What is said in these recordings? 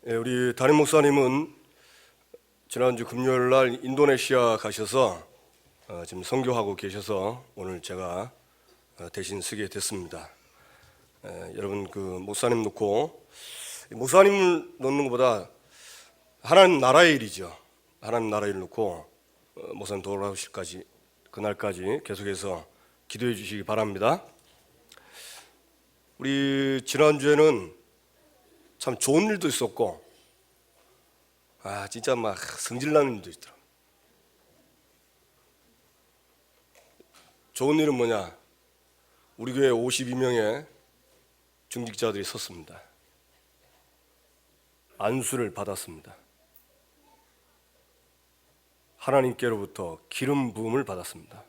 우리 담임 목사님은 지난주 금요일 날 인도네시아 가셔서 지금 선교하고 계셔서 오늘 제가 대신 쓰게 됐습니다. 여러분 그 목사님 놓고 목사님을 놓는 것보다 하나님 나라의 일이죠. 하나님 나라의 일 놓고 목사님 돌아오실까지 그날까지 계속해서 기도해 주시기 바랍니다. 우리 지난주에는 참 좋은 일도 있었고 진짜 막 성질나는 일도 있더라고요. 좋은 일은 뭐냐? 우리 교회 52명의 중직자들이 섰습니다. 안수를 받았습니다. 하나님께로부터 기름 부음을 받았습니다.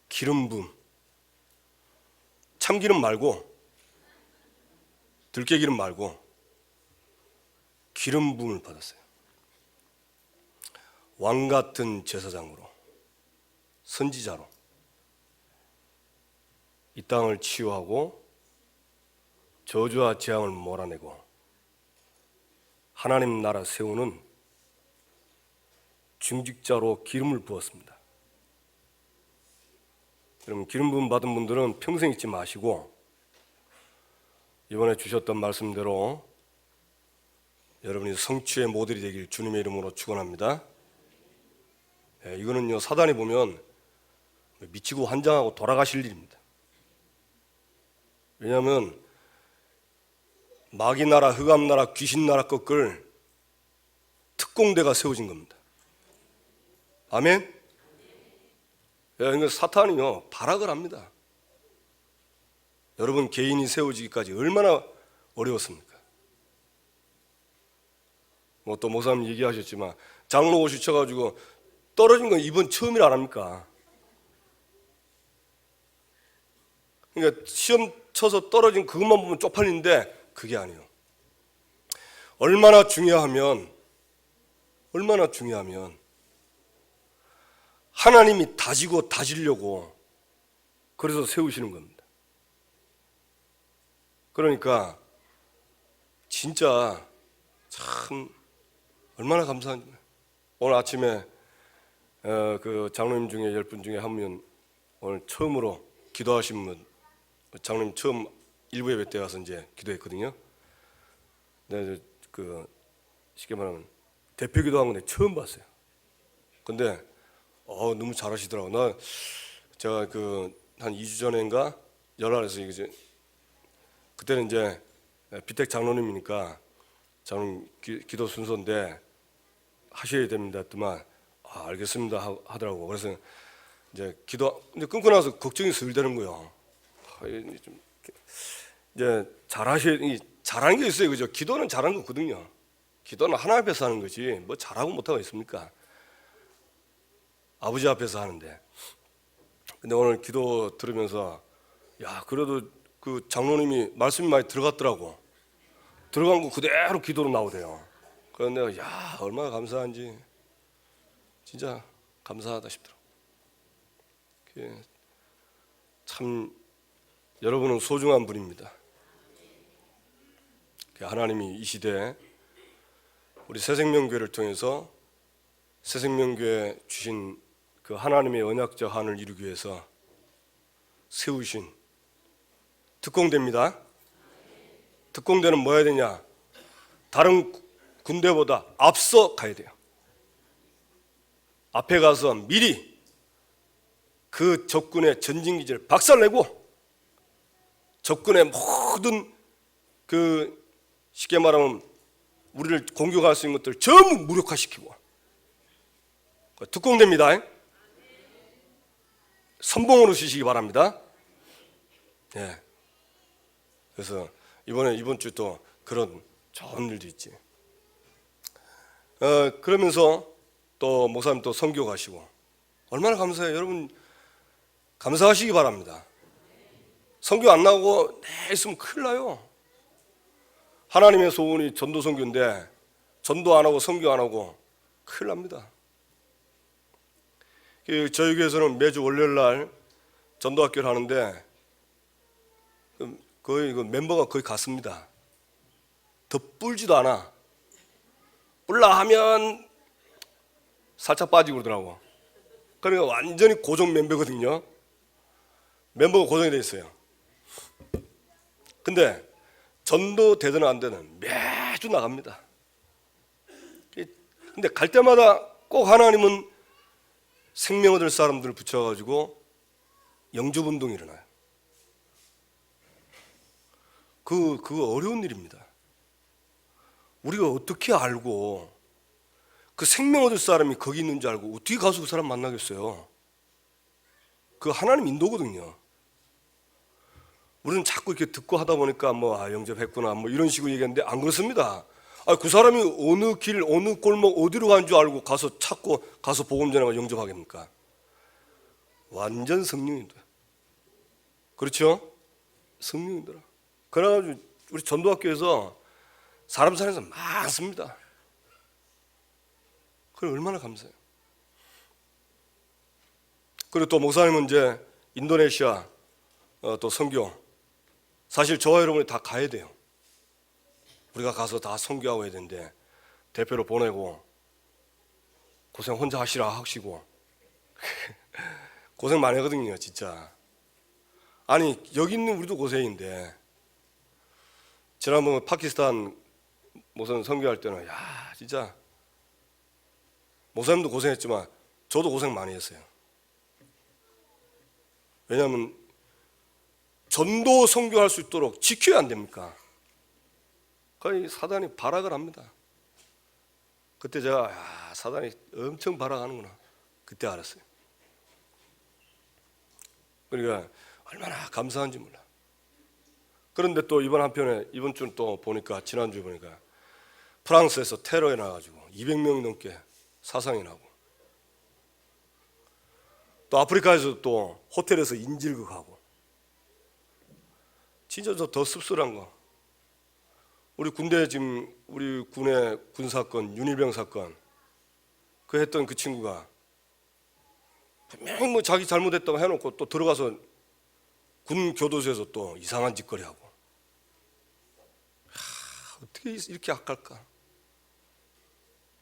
기름 부음, 참기름 말고 들깨기름 말고 기름 부음을 받았어요. 왕 같은 제사장으로, 선지자로 이 땅을 치유하고 저주와 재앙을 몰아내고 하나님 나라 세우는 중직자로 기름을 부었습니다. 여러분, 기름 부음 받은 분들은 평생 잊지 마시고 이번에 주셨던 말씀대로 여러분이 성취의 모델이 되길 주님의 이름으로 축원합니다. 이거는요, 사단이 보면 미치고 환장하고 돌아가실 일입니다. 왜냐하면 마귀 나라, 흑암 나라, 귀신 나라 꺾을 특공대가 세워진 겁니다. 아멘? 그러니까 사탄이요, 발악을 합니다. 여러분 개인이 세워지기까지 얼마나 어려웠습니까? 뭐 또 목사님 얘기하셨지만 장로 옷이 쳐가지고 떨어진 건 이번 처음이라 안 합니까? 그러니까 시험 쳐서 떨어진 그것만 보면 쪽팔리는데 그게 아니에요. 얼마나 중요하면 하나님이 다지고 다지려고 그래서 세우시는 겁니다. 그러니까 진짜 참 얼마나 감사한지. 오늘 아침에 그 장로님 중에 10분 중에 한 분 오늘 처음으로 기도하신 분, 장로님 처음 일부 예배 때 와서 이제 기도했거든요. 근데 그 쉽게 말하면 대표 기도한 건데 처음 봤어요. 근데 너무 잘하시더라고. 제가 그 한 2주 전인가 연락해서 이제 그때는 이제 비택 장로님이니까 장로님 기도 순서인데 하셔야 됩니다 했더만 알겠습니다 하더라고. 그래서 이제 근데 끊고 나서 걱정이 슬 되는 거예요. 이제 잘하는 게 있어요, 그죠? 기도는 잘하는 거거든요. 기도는 하나님 앞에서 하는 거지 뭐 잘하고 못하고 있습니까? 아버지 앞에서 하는데. 근데 오늘 기도 들으면서 그래도 그 장로님이 말씀이 많이 들어갔더라고. 들어간 거 그대로 기도로 나오대요. 그래서 내가 얼마나 감사한지 진짜 감사하다 싶더라고. 참 여러분은 소중한 분입니다. 하나님이 이 시대에 우리 새생명교회를 통해서 새생명교회 주신 그 하나님의 언약적 한을 이루기 위해서 세우신 특공대입니다. 특공대는 뭐 해야 되냐? 다른 군대보다 앞서 가야 돼요. 앞에 가서 미리 그 적군의 전진기지를 박살내고 적군의 모든 그 쉽게 말하면 우리를 공격할 수 있는 것들을 전부 무력화시키고 특공대입니다. 선봉으로 쓰시기 바랍니다. 그래서 이번 주 또 그런 좋은 일도 있지. 그러면서 또 목사님 또 선교 가시고 얼마나 감사해요. 여러분 감사하시기 바랍니다. 선교 안 나오고 있으면 큰일 나요. 하나님의 소원이 전도 선교인데 전도 안 하고 선교 안 하고 큰일 납니다. 저희 교회에서는 매주 월요일 날 전도학교를 하는데 거의 그 멤버가 거의 같습니다. 더 뿔지도 않아. 뿔라 하면 살짝 빠지고 그러더라고. 그러니까 완전히 고정 멤버거든요. 멤버가 고정이 돼 있어요. 근데 전도 되든 안 되든 매주 나갑니다. 근데 갈 때마다 꼭 하나님은 생명 얻을 사람들을 붙여가지고 영접운동이 일어나요. 그거 어려운 일입니다. 우리가 어떻게 알고 그 생명 얻을 사람이 거기 있는 줄 알고 어떻게 가서 그 사람 만나겠어요? 그 하나님 인도거든요. 우리는 자꾸 이렇게 듣고 하다 보니까 영접했구나 이런 식으로 얘기하는데 안 그렇습니다. 그 사람이 어느 길, 어느 골목 어디로 가는 줄 알고 가서 찾고 가서 복음 전하고 영접하겠습니까? 완전 성령인들. 그렇죠? 성령인들. 그래가지고 우리 전도학교에서 사람 사는 사람 많습니다. 그래 얼마나 감사해요. 그리고 또 목사님은 이제 인도네시아 또 선교, 사실 저와 여러분이 다 가야 돼요. 우리가 가서 다 선교하고 해야 되는데 대표로 보내고 고생 혼자 하시라 하시고 고생 많이 하거든요 진짜. 아니 여기 있는 우리도 고생인데 지난번 파키스탄 목사님 선교할 때는 야 진짜 목사님도 고생했지만 저도 고생 많이 했어요. 왜냐하면 전도 선교할 수 있도록 지켜야 안 됩니까? 거의 사단이 발악을 합니다. 그때 제가 사단이 엄청 발악하는구나 그때 알았어요. 그러니까 얼마나 감사한지 몰라. 그런데 또 이번 주는 또 보니까 지난주에 보니까 프랑스에서 테러에 나가지고 200명이 넘게 사상이 나고 또 아프리카에서 또 호텔에서 인질극하고 진짜 더 씁쓸한 거. 우리 군대 지금 우리 군의 군사건 윤일병 사건 그 했던 그 친구가 분명히 자기 잘못했다고 해놓고 또 들어가서 군 교도소에서 또 이상한 짓거리 하고 어떻게 이렇게 악할까?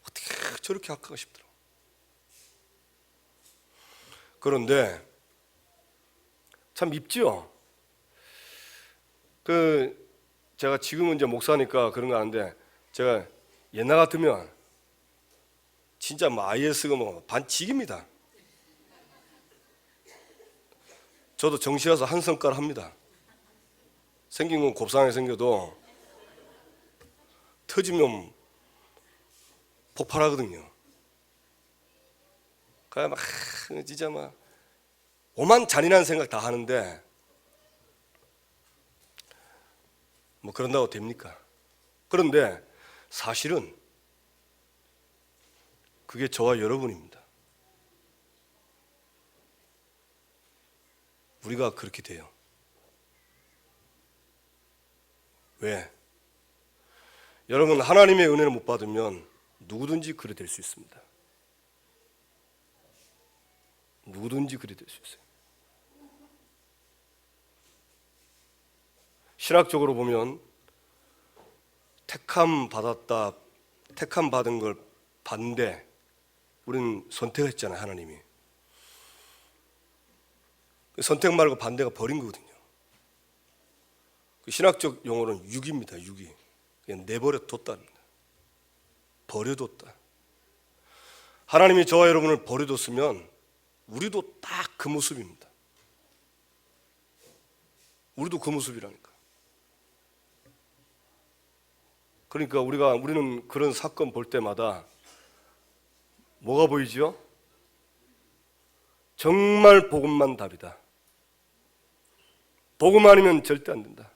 어떻게 저렇게 악하고 싶더라. 그런데 참 밉지요. 제가 지금은 이제 목사니까 그런 거 아는데 제가 옛날 같으면 진짜 IS가 반칙입니다. 저도 정시라서 한 성깔 합니다. 생긴 건 곱상하게 생겨도 터지면 폭발하거든요. 그래 진짜 오만 잔인한 생각 다 하는데 그런다고 됩니까? 그런데 사실은 그게 저와 여러분입니다. 우리가 그렇게 돼요. 왜? 여러분 하나님의 은혜를 못 받으면 누구든지 그래 될 수 있습니다. 누구든지 그래 될 수 있어요. 신학적으로 보면 택함 받은 걸 반대, 우리는 선택했잖아요 하나님이. 선택 말고 반대가 버린 거거든요. 신학적 용어로는 유기입니다. 유기. 그냥 내버려뒀다입니다. 버려뒀다. 하나님이 저와 여러분을 버려뒀으면 우리도 딱 그 모습입니다. 우리도 그 모습이라니까. 그러니까 우리는 그런 사건 볼 때마다 뭐가 보이죠? 정말 복음만 답이다. 복음 아니면 절대 안 된다.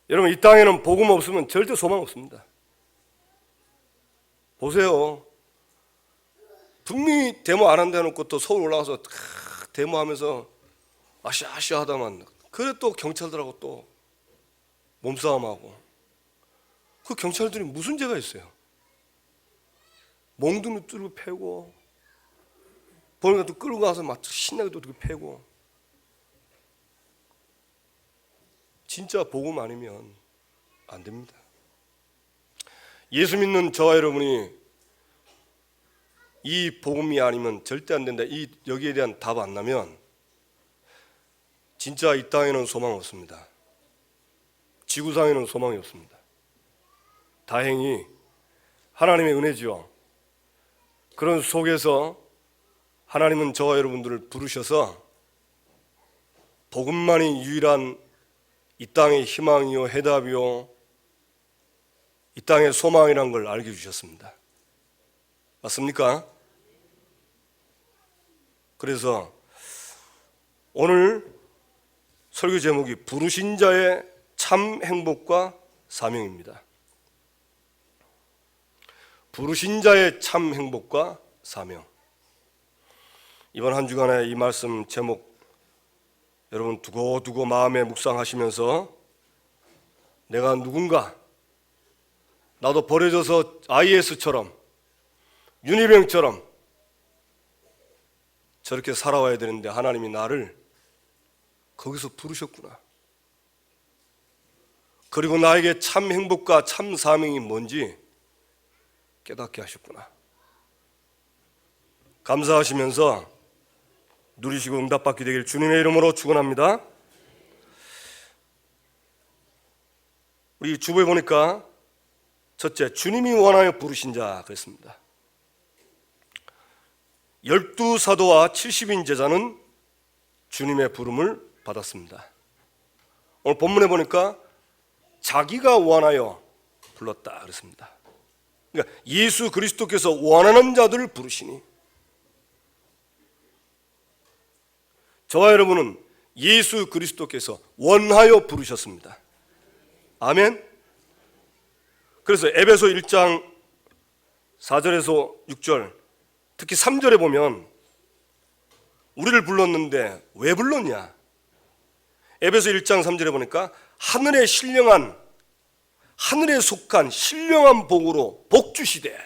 여러분 이 땅에는 복음 없으면 절대 소망 없습니다. 보세요. 분명히 데모 안 한다 해놓고 또 서울 올라가서 데모하면서 아시아시아 하다만 그래 또 경찰들하고 또 몸싸움하고 그 경찰들이 무슨 죄가 있어요? 몽둥이 뚫고 패고 보니까 또 끌고 가서 막 신나게 또 패고 진짜 복음 아니면 안 됩니다. 예수 믿는 저와 여러분이 이 복음이 아니면 절대 안 된다. 여기에 대한 답 안 나면 진짜 이 땅에는 소망 없습니다. 지구상에는 소망이 없습니다. 다행히 하나님의 은혜지요. 그런 속에서 하나님은 저와 여러분들을 부르셔서 복음만이 유일한 이 땅의 희망이요 해답이요 이 땅의 소망이란 걸 알게 해주셨습니다. 맞습니까? 그래서 오늘 설교 제목이 부르신 자의 참 행복과 사명입니다. 부르신 자의 참 행복과 사명. 이번 한 주간에 이 말씀 제목 여러분 두고두고 마음에 묵상하시면서 내가 누군가, 나도 버려져서 IS처럼 윤희병처럼 저렇게 살아와야 되는데 하나님이 나를 거기서 부르셨구나. 그리고 나에게 참 행복과 참 사명이 뭔지 깨닫게 하셨구나. 감사하시면서 누리시고 응답받게 되길 주님의 이름으로 축원합니다. 우리 주보에 보니까 첫째, 주님이 원하여 부르신 자 그랬습니다. 12사도와 70인 제자는 주님의 부름을 받았습니다. 오늘 본문에 보니까 자기가 원하여 불렀다 그랬습니다. 그러니까 예수 그리스도께서 원하는 자들을 부르시니 저와 여러분은 예수 그리스도께서 원하여 부르셨습니다. 아멘. 그래서 에베소 1장 4절에서 6절 특히 3절에 보면 우리를 불렀는데 왜 불렀냐? 에베소 1장 3절에 보니까 하늘에 속한 신령한 복으로 복 주시되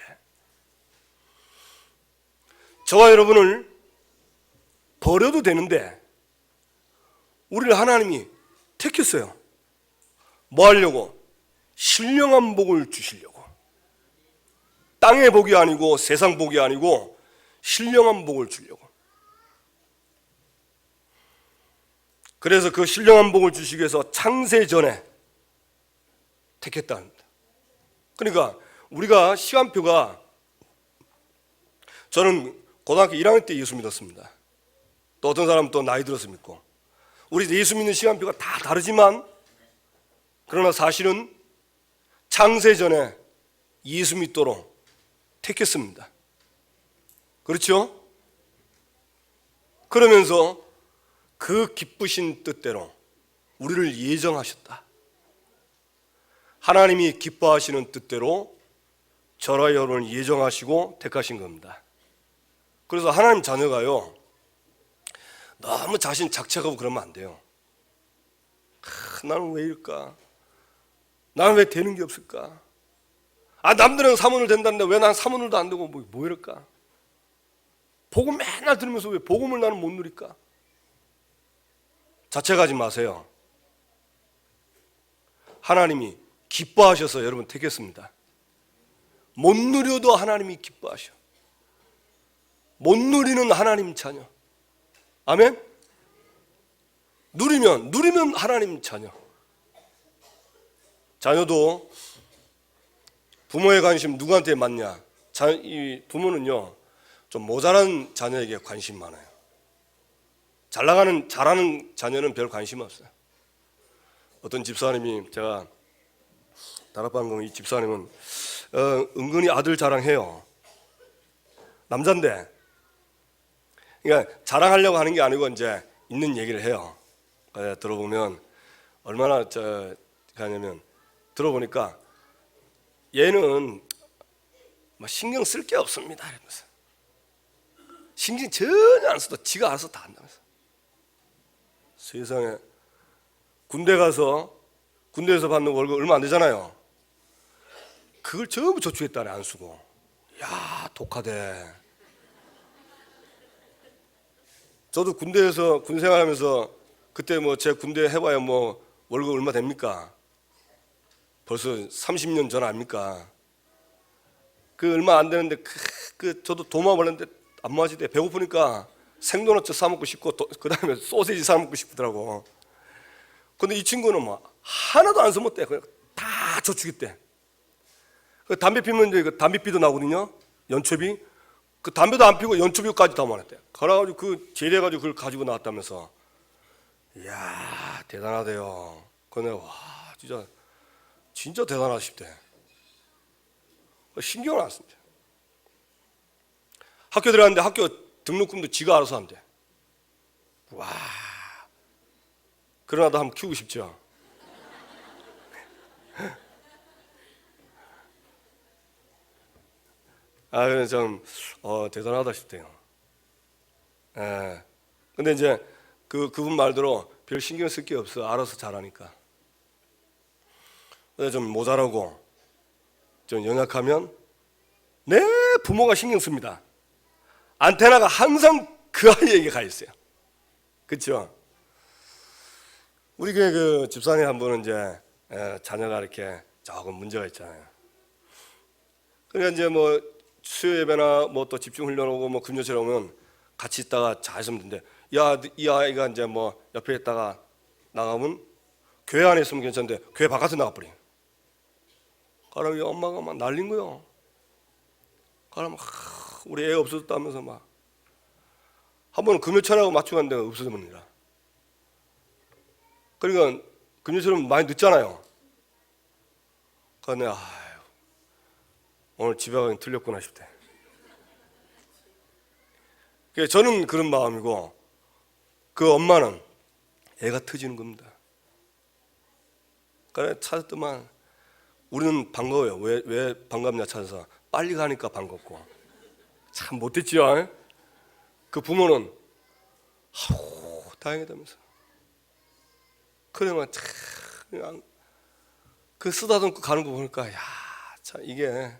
저와 여러분을 버려도 되는데 우리를 하나님이 택했어요. 뭐 하려고? 신령한 복을 주시려고. 땅의 복이 아니고 세상 복이 아니고 신령한 복을 주려고. 그래서 그 신령한 복을 주시기 위해서 창세 전에 택했다 합니다. 그러니까 우리가 시간표가, 저는 고등학교 1학년 때 예수 믿었습니다. 또 어떤 사람은 또 나이 들어서 믿고. 우리 예수 믿는 시간표가 다 다르지만 그러나 사실은 창세 전에 예수 믿도록 택했습니다. 그렇죠? 그러면서 그 기쁘신 뜻대로 우리를 예정하셨다. 하나님이 기뻐하시는 뜻대로 저와 여러분을 예정하시고 택하신 겁니다. 그래서 하나님 자녀가요, 너무 자신 작착하고 그러면 안 돼요. 나는 왜 이럴까? 나는 왜 되는 게 없을까? 남들은 사문을 된다는데 왜 난 사문을도 안 되고 뭐 이럴까? 복음 맨날 들으면서 왜 복음을 나는 못 누릴까? 자책하지 마세요. 하나님이 기뻐하셔서 여러분 택했습니다. 못 누려도 하나님이 기뻐하셔. 못 누리는 하나님 자녀. 아멘? 누리면 하나님 자녀. 자녀도 부모의 관심 누구한테 맞냐? 이 부모는요, 좀 모자란 자녀에게 관심 많아요. 잘하는 자녀는 별 관심 없어요. 어떤 집사님이, 제가 다락방 이 집사님은 은근히 아들 자랑해요. 남잔데, 그러니까 자랑하려고 하는 게 아니고 이제 있는 얘기를 해요. 들어보면 얼마나 하냐면, 들어보니까 얘는 신경 쓸 게 없습니다 이러면서, 신경 전혀 안 써도 지가 알아서 다 한다면서. 세상에, 군대에서 받는 월급 얼마 안 되잖아요. 그걸 전부 저축했다네, 안 쓰고. 야, 독하대. 저도 군대에서 군 생활하면서 그때 제 군대 해봐야 월급 얼마 됩니까? 벌써 30년 전 아닙니까? 그 얼마 안 되는데 저도 도마 벌렸는데 안 마시대. 배고프니까 생도넛 사 먹고 싶고 그 다음에 소세지 사 먹고 싶더라고. 근데 이 친구는 뭐 하나도 안 써먹대. 그냥 다 저축했대. 그 담배 피면 이제 그 담배비도 나거든요. 연초비. 그 담배도 안 피고 연초비까지 다 모았대. 그래가지고 그 제대해가지고 그걸 가지고 나왔다면서. 이야 대단하대요. 근데 와 진짜 대단하시대. 신경을 안 씁니다. 학교 들어갔는데 학교 등록금도 지가 알아서 한대. 와 그러나도 한번 키우고 싶죠. 그래서 좀 대단하다 싶대요. 예. 근데 이제 그분 말대로 별 신경 쓸 게 없어. 알아서 잘하니까. 근데 좀 모자라고 좀 연약하면 내 부모가 신경 씁니다. 안테나가 항상 그 아이에게 가 있어요. 그렇죠? 우리 교회 그 집사님 한 분은 이제 자녀가 이렇게 조금 문제가 있잖아요. 그러니까 이제 뭐 수요 예배나 뭐 또 집중 훈련 오고 뭐 금요철 오면 같이 있다가 잘 있으면 되는데 이 아이가 이제 뭐 옆에 있다가 나가면 교회 안에 있으면 괜찮은데 교회 바깥에 나가버려. 그러면 엄마가 막 난린 거요. 그러면 우리 애 없어졌다면서 막 한 번은 금요철하고 맞추고 갔는데 없어졌습니다. 그러니까 금요철은 많이 늦잖아요. 그런데 오늘 집에 가긴 틀렸구나 싶대. 저는 그런 마음이고 그 엄마는 애가 터지는 겁니다. 그래 찾았더만 우리는 반가워요. 왜 반갑냐 찾아서 빨리 가니까 반갑고 참 못됐지요. 그 부모는 다행이다면서 그래만 참 그냥 그 쓰다듬고 가는 거 보니까 참 이게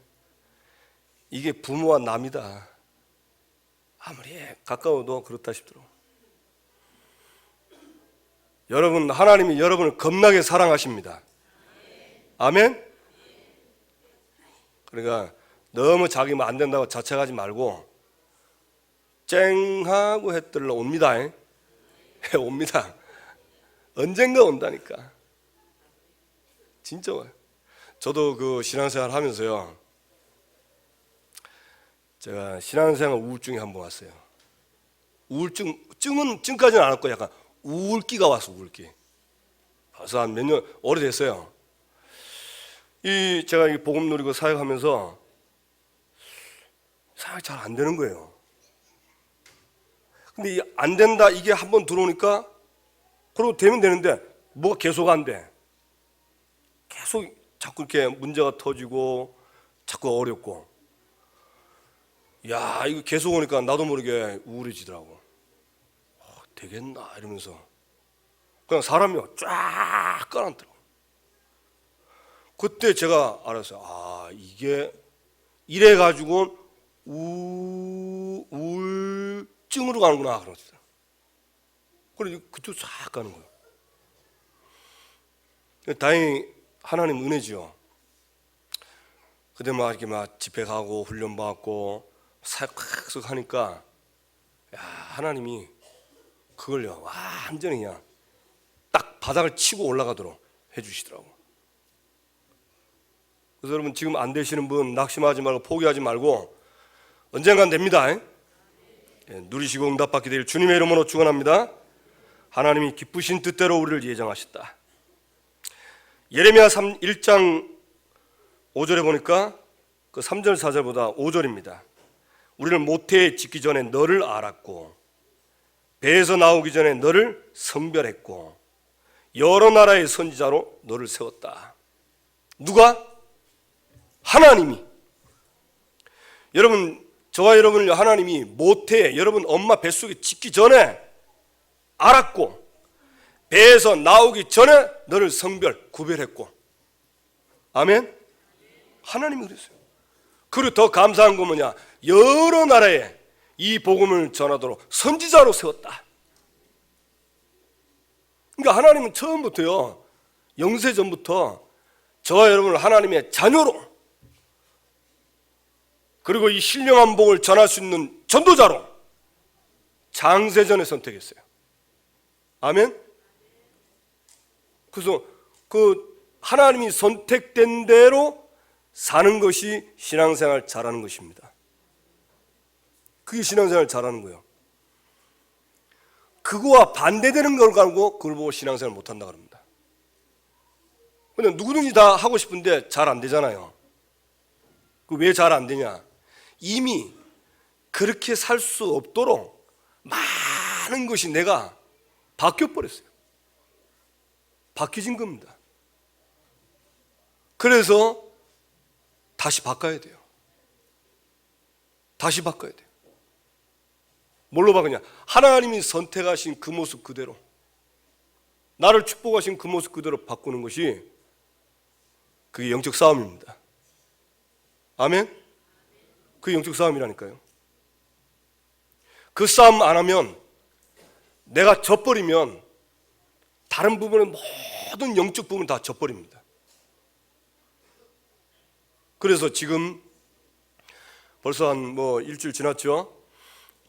부모와 남이다. 아무리 가까워도 그렇다 싶더라고. 여러분 하나님이 여러분을 겁나게 사랑하십니다. 아멘. 그러니까 너무 자기만 안 된다고 자책하지 말고 쨍하고 해뜰러 옵니다. 옵니다. 언젠가 온다니까. 진짜 와요. 저도 그 신앙생활 하면서요. 제가 신앙생활 우울증이 한 번 왔어요. 증까지는 안 왔고 약간 우울기가 왔어. 우울기. 벌써 한 몇 년 오래됐어요. 제가 이 복음 누리고 사역하면서 사역이 잘 안 되는 거예요. 근데 안 된다 이게 한 번 들어오니까 그러고 되면 되는데 뭐가 계속 안 돼. 계속 자꾸 이렇게 문제가 터지고 자꾸 어렵고. 이거 계속 오니까 나도 모르게 우울해지더라고. 되겠나 이러면서 그냥 사람이 쫙 깔아앉더라고. 그때 제가 알았어요. 이게 이래가지고 우울증으로 가는구나. 그러더라고요. 그래 그쪽 쫙 가는 거예요. 다행히 하나님 은혜지요. 그때 막 이렇게 막 집회 가고 훈련 받고 사역 계속 하니까 하나님이 그걸요 완전히 그냥 딱 바닥을 치고 올라가도록 해주시더라고. 그래서 여러분 지금 안 되시는 분 낙심하지 말고 포기하지 말고 언젠간 됩니다. 누리시고 응답받게 될 주님의 이름으로 축원합니다. 하나님이 기쁘신 뜻대로 우리를 예정하셨다. 예레미야 1장 5절에 보니까 그 3절 4절보다 5절입니다. 우리를 모태에 짓기 전에 너를 알았고 배에서 나오기 전에 너를 성별했고 여러 나라의 선지자로 너를 세웠다. 누가? 하나님이. 여러분 저와 여러분을 하나님이 모태에 여러분 엄마 뱃속에 짓기 전에 알았고 배에서 나오기 전에 너를 성별 구별했고. 아멘. 하나님이 그랬어요. 그리고 더 감사한 건 뭐냐? 여러 나라에 이 복음을 전하도록 선지자로 세웠다. 그러니까 하나님은 처음부터요 영세 전부터 저와 여러분을 하나님의 자녀로, 그리고 이 신령한 복을 전할 수 있는 전도자로 장세전에 선택했어요. 아멘. 그래서 그 하나님이 선택된 대로 사는 것이 신앙생활 잘하는 것입니다. 그게 신앙생활 잘하는 거예요. 그거와 반대되는 걸 가지고 그걸 보고 신앙생활 못한다 그럽니다. 근데 누구든지 다 하고 싶은데 잘 안 되잖아요. 그 왜 잘 안 되냐? 이미 그렇게 살 수 없도록 많은 것이 내가 바뀌어 버렸어요. 바뀌어진 겁니다. 그래서 다시 바꿔야 돼요. 다시 바꿔야 돼요. 뭘로 바꾸냐? 하나님이 선택하신 그 모습 그대로, 나를 축복하신 그 모습 그대로 바꾸는 것이 그게 영적 싸움입니다. 아멘? 그게 영적 싸움이라니까요. 그 싸움 안 하면, 내가 져버리면 다른 부분은 모든 영적 부분을 다 져버립니다. 그래서 지금 벌써 한 일주일 지났죠?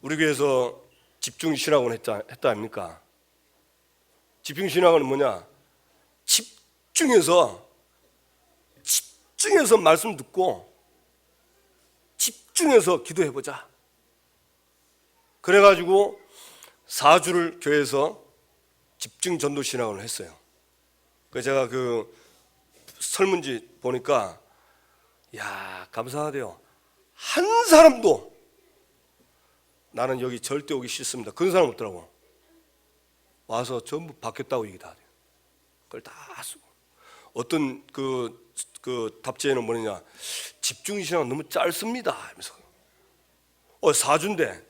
우리 교회에서 집중신학원 했다 아닙니까? 집중신학원은 뭐냐? 집중해서 말씀 듣고 집중해서 기도해보자. 그래가지고 4주를 교회에서 집중 전도 신학원을 했어요. 그래서 제가 그 설문지 보니까 야, 감사하대요. 한 사람도 나는 여기 절대 오기 싫습니다, 그런 사람 없더라고. 와서 전부 바뀌었다고 얘기 다 해요. 그걸 다 쓰고. 어떤 그 답지에는 뭐냐, 집중신학은 너무 짧습니다 하면서. 4주인데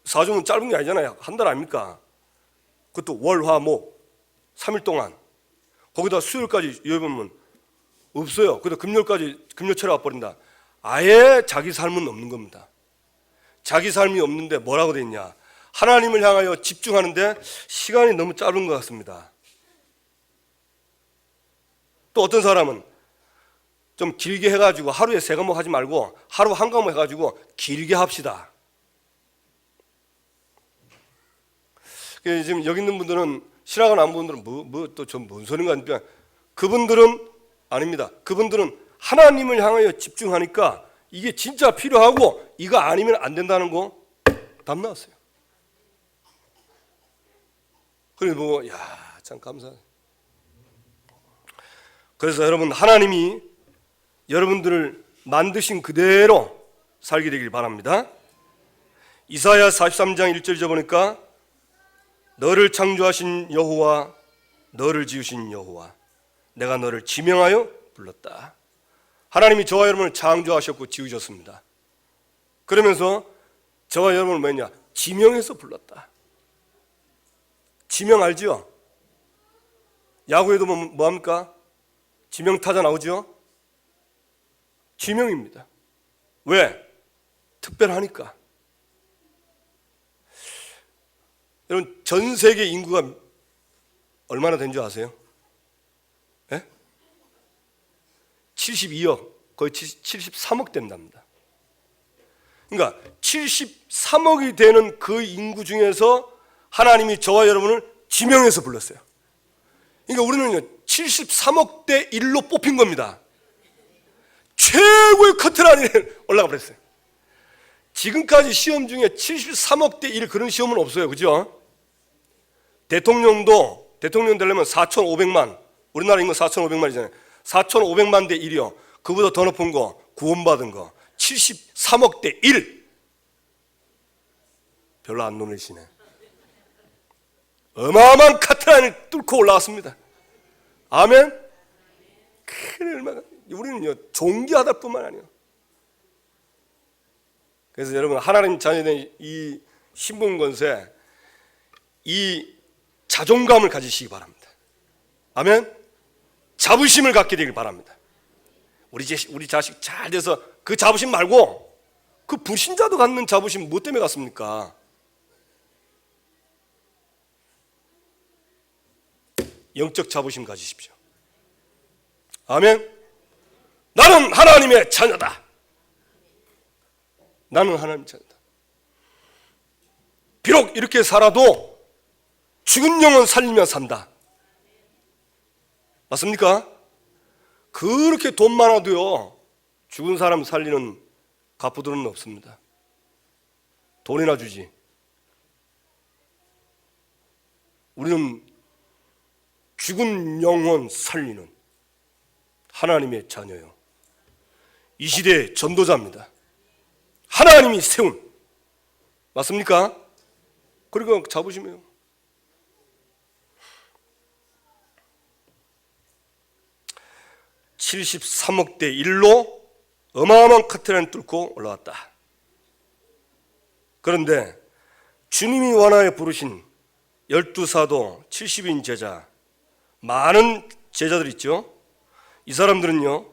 4주면 짧은 게 아니잖아요. 한 달 아닙니까? 그것도 월, 화, 목 3일 동안. 거기다 수요일까지 여러분 없어요. 그래도 금요일까지 금요철에 와버린다. 아예 자기 삶은 없는 겁니다. 자기 삶이 없는데 뭐라고 돼 있냐? 하나님을 향하여 집중하는데 시간이 너무 짧은 것 같습니다. 또 어떤 사람은 좀 길게 해가지고 하루에 3과목 하지 말고 하루 1과목 해가지고 길게 합시다. 지금 여기 있는 분들은, 신학원 안 본 분들은 또 좀 뭔 소린가 하니까, 그분들은 아닙니다. 그분들은 하나님을 향하여 집중하니까 이게 진짜 필요하고 이거 아니면 안 된다는 거 답 나왔어요. 그래서 야, 참 감사해. 그래서 여러분, 하나님이 여러분들을 만드신 그대로 살게 되길 바랍니다. 이사야 43장 1절에 보니까 너를 창조하신 여호와, 너를 지으신 여호와, 내가 너를 지명하여 불렀다. 하나님이 저와 여러분을 창조하셨고 지으셨습니다. 그러면서 저와 여러분을 뭐냐? 지명해서 불렀다. 지명 알죠? 야구에도 뭐합니까? 지명타자 나오죠? 지명입니다. 왜? 특별하니까. 여러분, 전 세계 인구가 얼마나 된 줄 아세요? 72억, 거의 73억 된답니다. 그러니까 73억이 되는 그 인구 중에서 하나님이 저와 여러분을 지명해서 불렀어요. 그러니까 우리는 73억 대 1로 뽑힌 겁니다. 최고의 커트라인에 올라가 버렸어요. 지금까지 시험 중에 73억 대 1 그런 시험은 없어요. 그죠? 대통령 되려면 4,500만, 우리나라 인구 4,500만이잖아요. 4,500만 대 1이요. 그보다 더 높은 거, 구원받은 거 73억 대 1. 별로 안 놀라시네. 어마어마한 카트라인을 뚫고 올라왔습니다. 아멘. 그래, 얼마나 우리는요 존귀하다 뿐만 아니에요. 그래서 여러분, 하나님 자녀된 이 신분권세, 이 자존감을 가지시기 바랍니다. 아멘. 자부심을 갖게 되길 바랍니다. 우리 자식 잘 돼서 그 자부심 말고, 그 불신자도 갖는 자부심 뭐 때문에 갖습니까? 영적 자부심 가지십시오. 아멘. 나는 하나님의 자녀다. 나는 하나님의 자녀다. 비록 이렇게 살아도 죽은 영은 살리며 산다. 맞습니까? 그렇게 돈 많아도요, 죽은 사람 살리는 가부들은 없습니다. 돈이나 주지. 우리는 죽은 영혼 살리는 하나님의 자녀요. 이 시대의 전도자입니다. 하나님이 세운. 맞습니까? 그리고 잡으시면 73억 대 1로 어마어마한 커튼을 뚫고 올라왔다. 그런데 주님이 원하여 부르신 12사도 70인 제자, 많은 제자들 있죠. 이 사람들은요,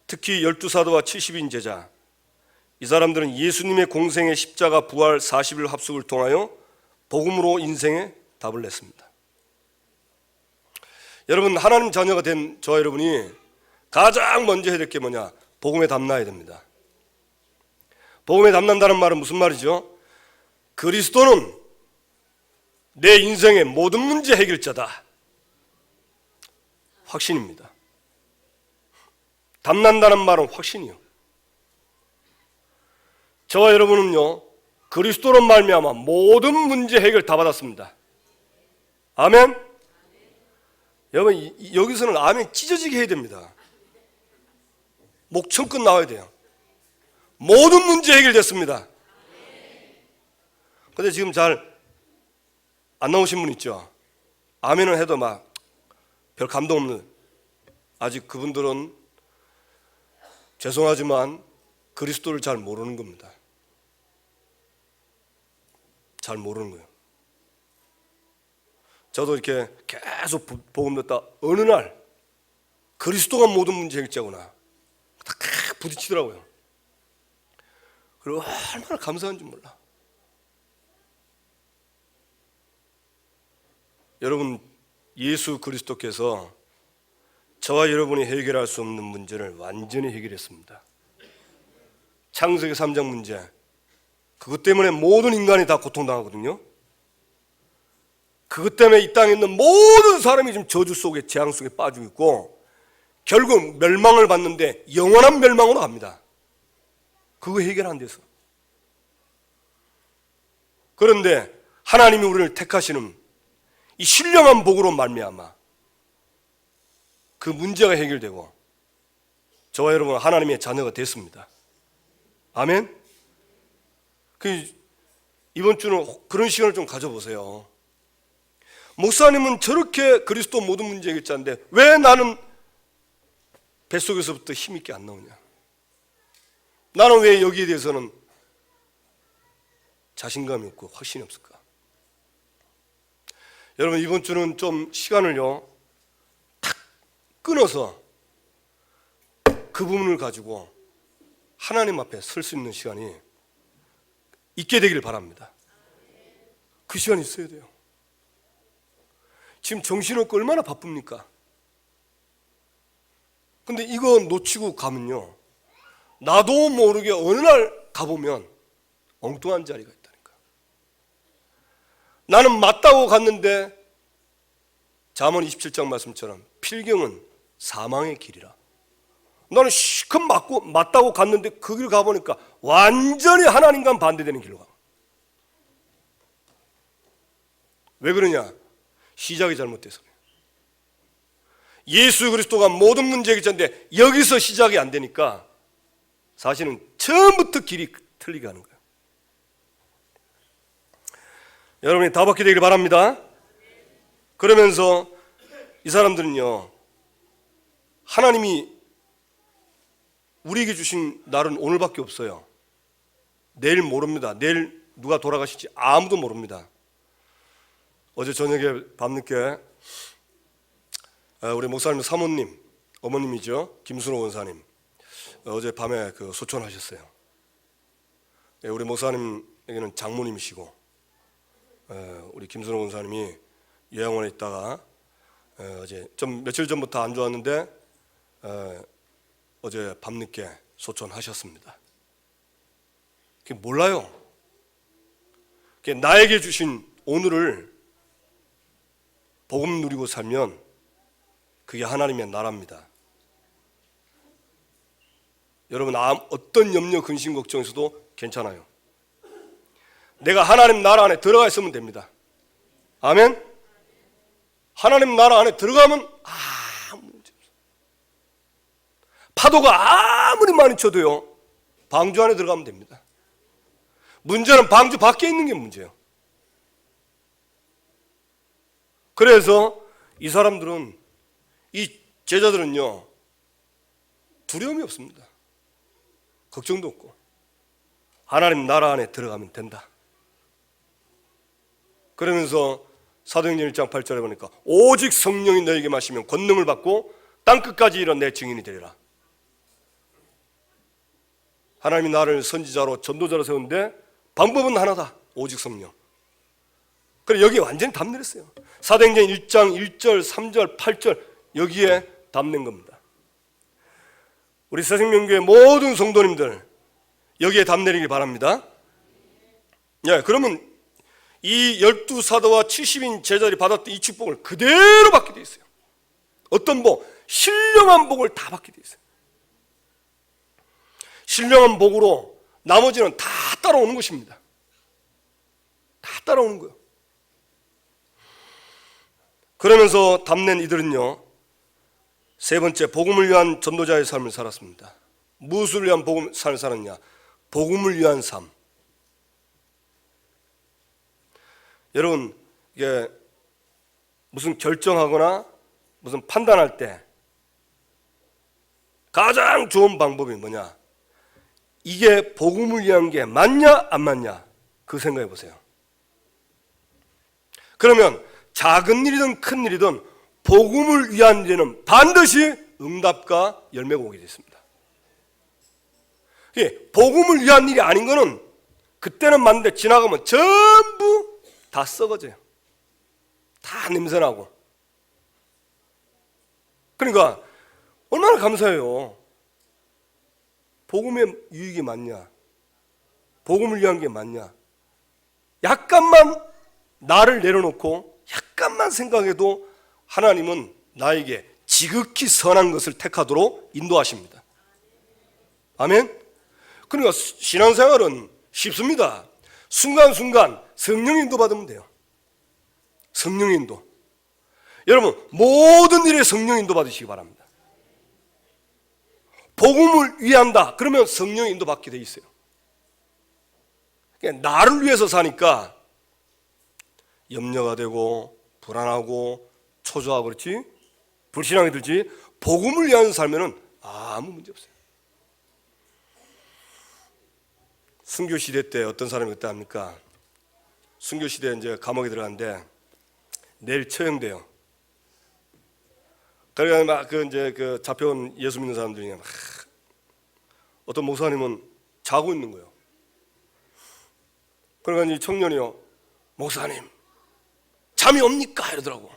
특히 12사도와 70인 제자, 이 사람들은 예수님의 공생의 십자가 부활 40일 합숙을 통하여 복음으로 인생의 답을 냈습니다. 여러분, 하나님 자녀가 된 저와 여러분이 가장 먼저 해야 될 게 뭐냐? 복음에 담나야 됩니다. 복음에 담는다는 말은 무슨 말이죠? 그리스도는 내 인생의 모든 문제 해결자다. 확신입니다. 담난다는 말은 확신이요. 저와 여러분은요, 그리스도로 말미암아 모든 문제 해결 다 받았습니다. 아멘? 여러분, 여기서는 아멘 찢어지게 해야 됩니다. 목청껏 나와야 돼요. 모든 문제 해결됐습니다. 근데 지금 잘 안 나오신 분 있죠? 아멘을 해도 막 별 감동 없는, 아직 그분들은 죄송하지만 그리스도를 잘 모르는 겁니다. 잘 모르는 거예요. 저도 이렇게 계속 복음 듣다 어느 날 그리스도가 모든 문제 해결자구나 딱 부딪히더라고요. 그리고 얼마나 감사한지 몰라. 여러분, 예수 그리스도께서 저와 여러분이 해결할 수 없는 문제를 완전히 해결했습니다. 창세기 3장 문제, 그것 때문에 모든 인간이 다 고통당하거든요. 그것 때문에 이 땅에 있는 모든 사람이 지금 저주 속에, 재앙 속에 빠지고 있고 결국 멸망을 받는데 영원한 멸망으로 갑니다. 그거 해결 안 돼서. 그런데 하나님이 우리를 택하시는 이 신령한 복으로 말미암아 그 문제가 해결되고 저와 여러분은 하나님의 자녀가 됐습니다. 아멘? 이번 주는 그런 시간을 좀 가져보세요. 목사님은 저렇게 그리스도 모든 문제 해결자인데 왜 나는 뱃속에서부터 힘있게 안 나오냐? 나는 왜 여기에 대해서는 자신감이 없고 확신이 없을까? 여러분, 이번 주는 좀 시간을요 탁 끊어서 그 부분을 가지고 하나님 앞에 설 수 있는 시간이 있게 되기를 바랍니다. 그 시간이 있어야 돼요. 지금 정신없고 얼마나 바쁩니까? 근데 이거 놓치고 가면요, 나도 모르게 어느 날 가보면 엉뚱한 자리가 있다니까. 나는 맞다고 갔는데 잠언 27장 말씀처럼 필경은 사망의 길이라. 나는 시컷 맞다고 갔는데 그 길 가보니까 완전히 하나님과 반대되는 길로 가. 왜 그러냐? 시작이 잘못돼서. 예수 그리스도가 모든 문제 해결자인데 여기서 시작이 안 되니까 사실은 처음부터 길이 틀리게 하는 거예요. 여러분이 다 받게 되기를 바랍니다. 그러면서 이 사람들은요, 하나님이 우리에게 주신 날은 오늘밖에 없어요. 내일 모릅니다. 내일 누가 돌아가실지 아무도 모릅니다. 어제 저녁에 밤늦게 우리 목사님 사모님, 어머님이죠, 김순호 원사님, 어제 밤에 그 소천하셨어요. 우리 목사님에게는 장모님이시고 우리 김순호 원사님이 요양원에 있다가 어제 좀 며칠 전부터 안 좋았는데 어제 밤늦게 소천하셨습니다. 몰라요. 나에게 주신 오늘을 복음 누리고 살면 그게 하나님의 나라입니다. 여러분, 어떤 염려, 근심, 걱정에서도 괜찮아요. 내가 하나님 나라 안에 들어가 있으면 됩니다. 아멘? 하나님 나라 안에 들어가면 아무 문제 없어요. 파도가 아무리 많이 쳐도요, 방주 안에 들어가면 됩니다. 문제는 방주 밖에 있는 게 문제예요. 그래서 이 사람들은, 이 제자들은요, 두려움이 없습니다. 걱정도 없고 하나님 나라 안에 들어가면 된다. 그러면서 사도행전 1장 8절에 보니까 오직 성령이 너에게 마시면 권능을 받고 땅끝까지 이르러 내 증인이 되리라. 하나님이 나를 선지자로 전도자로 세운데 방법은 하나다. 오직 성령. 그래, 여기에 완전히 답 내렸어요. 사도행전 1장 1절 3절 8절 여기에 답 낸 겁니다. 우리 새생명교회 모든 성도님들 여기에 답 내리길 바랍니다. 예, 그러면 이 12사도와 70인 제자들이 받았던 이 축복을 그대로 받게 돼 있어요. 어떤 복? 신령한 복을 다 받게 돼 있어요. 신령한 복으로 나머지는 다 따라오는 것입니다. 다 따라오는 거예요. 그러면서 답낸 이들은요, 세 번째, 복음을 위한 전도자의 삶을 살았습니다. 무엇을 위한 삶을 살았냐? 복음을 위한 삶. 여러분, 이게 무슨 결정하거나 무슨 판단할 때 가장 좋은 방법이 뭐냐? 이게 복음을 위한 게 맞냐 안 맞냐? 그 생각해 보세요. 그러면 작은 일이든 큰 일이든 복음을 위한 일에는 반드시 응답과 열매가 오게 되어 있습니다. 복음을 위한 일이 아닌 거는 그때는 맞는데 지나가면 전부 다 썩어져요. 다 냄새나고. 그러니까 얼마나 감사해요. 복음의 유익이 맞냐? 복음을 위한 게 맞냐? 약간만 나를 내려놓고 약간만 생각해도 하나님은 나에게 지극히 선한 것을 택하도록 인도하십니다. 아멘? 그러니까 신앙생활은 쉽습니다. 순간순간 성령 인도 받으면 돼요. 성령 인도. 여러분, 모든 일에 성령 인도 받으시기 바랍니다. 복음을 위한다. 그러면 성령 인도 받게 돼 있어요. 나를 위해서 사니까 염려가 되고 불안하고 초조하고 그렇지, 불신앙이 들지. 복음을 위한 삶에는 아무 문제 없어요. 순교 시대 때 어떤 사람이 그때 합니까? 순교 시대에 이제 감옥에 들어갔는데 내일 처형돼요. 그러니까 막 그 잡혀온 예수 믿는 사람들이 막 어떤 목사님은 자고 있는 거예요. 그러니까 이 청년이요, 목사님 잠이 옵니까? 이러더라고.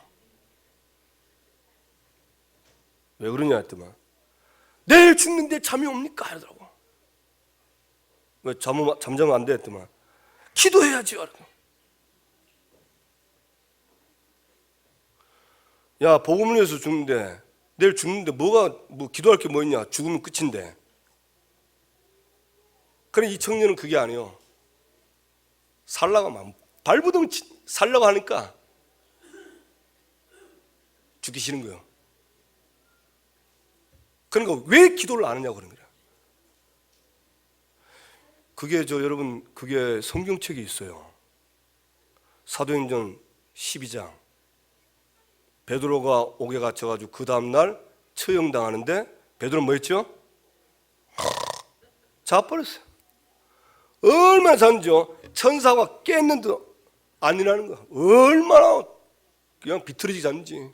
왜 그러냐 했더만 내일 죽는데 잠이 옵니까? 이러더라고. 왜 잠자면 안 돼 했더만 기도해야지. 야, 복음을 위해서 죽는데, 내일 죽는데 뭐 기도할 게 뭐 있냐? 죽으면 끝인데. 그래, 이 청년은 그게 아니에요. 살라고 하면 발부둥 살라고 하니까 죽기 싫은 거예요. 그러니까 왜 기도를 안 하냐고 그런 거예요. 그게 여러분, 그게 성경책에 있어요. 사도행전 12장. 베드로가 옥에 갇혀가지고 그 다음날 처형당하는데 베드로는 뭐 했죠? 자빠졌어요. 얼마나 잔죠? 천사가 깼는데도 안 일하는 거야. 얼마나 그냥 비틀어지지 않는지.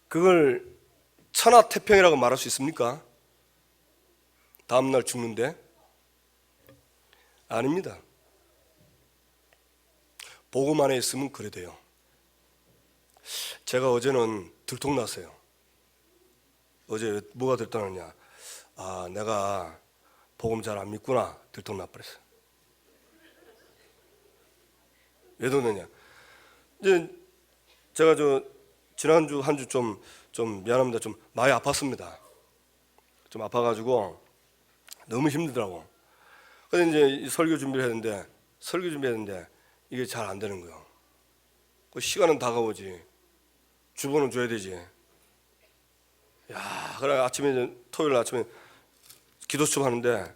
그걸 천하태평이라고 말할 수 있습니까? 다음날 죽는데? 아닙니다. 복음 안에 있으면 그래 돼요. 제가 어제는 들통났어요. 어제 뭐가 들통났냐? 아, 내가 복음 잘 안 믿구나. 들통나버렸어요. 왜 그러냐? 이제 제가 지난주 한 주 좀 미안합니다. 좀 많이 아팠습니다. 좀 아파가지고 너무 힘들더라고. 그래서 이제 설교 준비를 했는데 이게 잘 안 되는 거예요. 그 시간은 다가오지. 주보는 줘야 되지. 야, 그래 아침에 토요일 아침에 기도 수업 하는데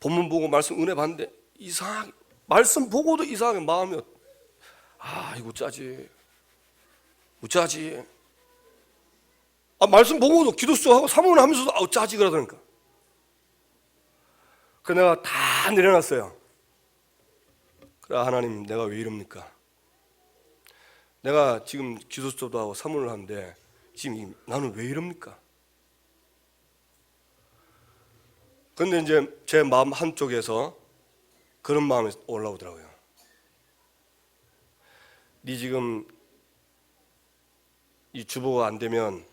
본문 보고 말씀 은혜 받는데 이상하게 말씀 보고도 이상하게 마음이 이거 짜지. 말씀 보고도 기도 수업하고 사모는 하면서도 짜지 그러더니까. 그 내가 다 내려놨어요. 그래 하나님 내가 왜 이럽니까? 내가 지금 기도 수업도 하고 사모를 하는데 지금 나는 왜 이럽니까? 그런데 이제 제 마음 한쪽에서 그런 마음이 올라오더라고요. 네 지금 이 주보가 안 되면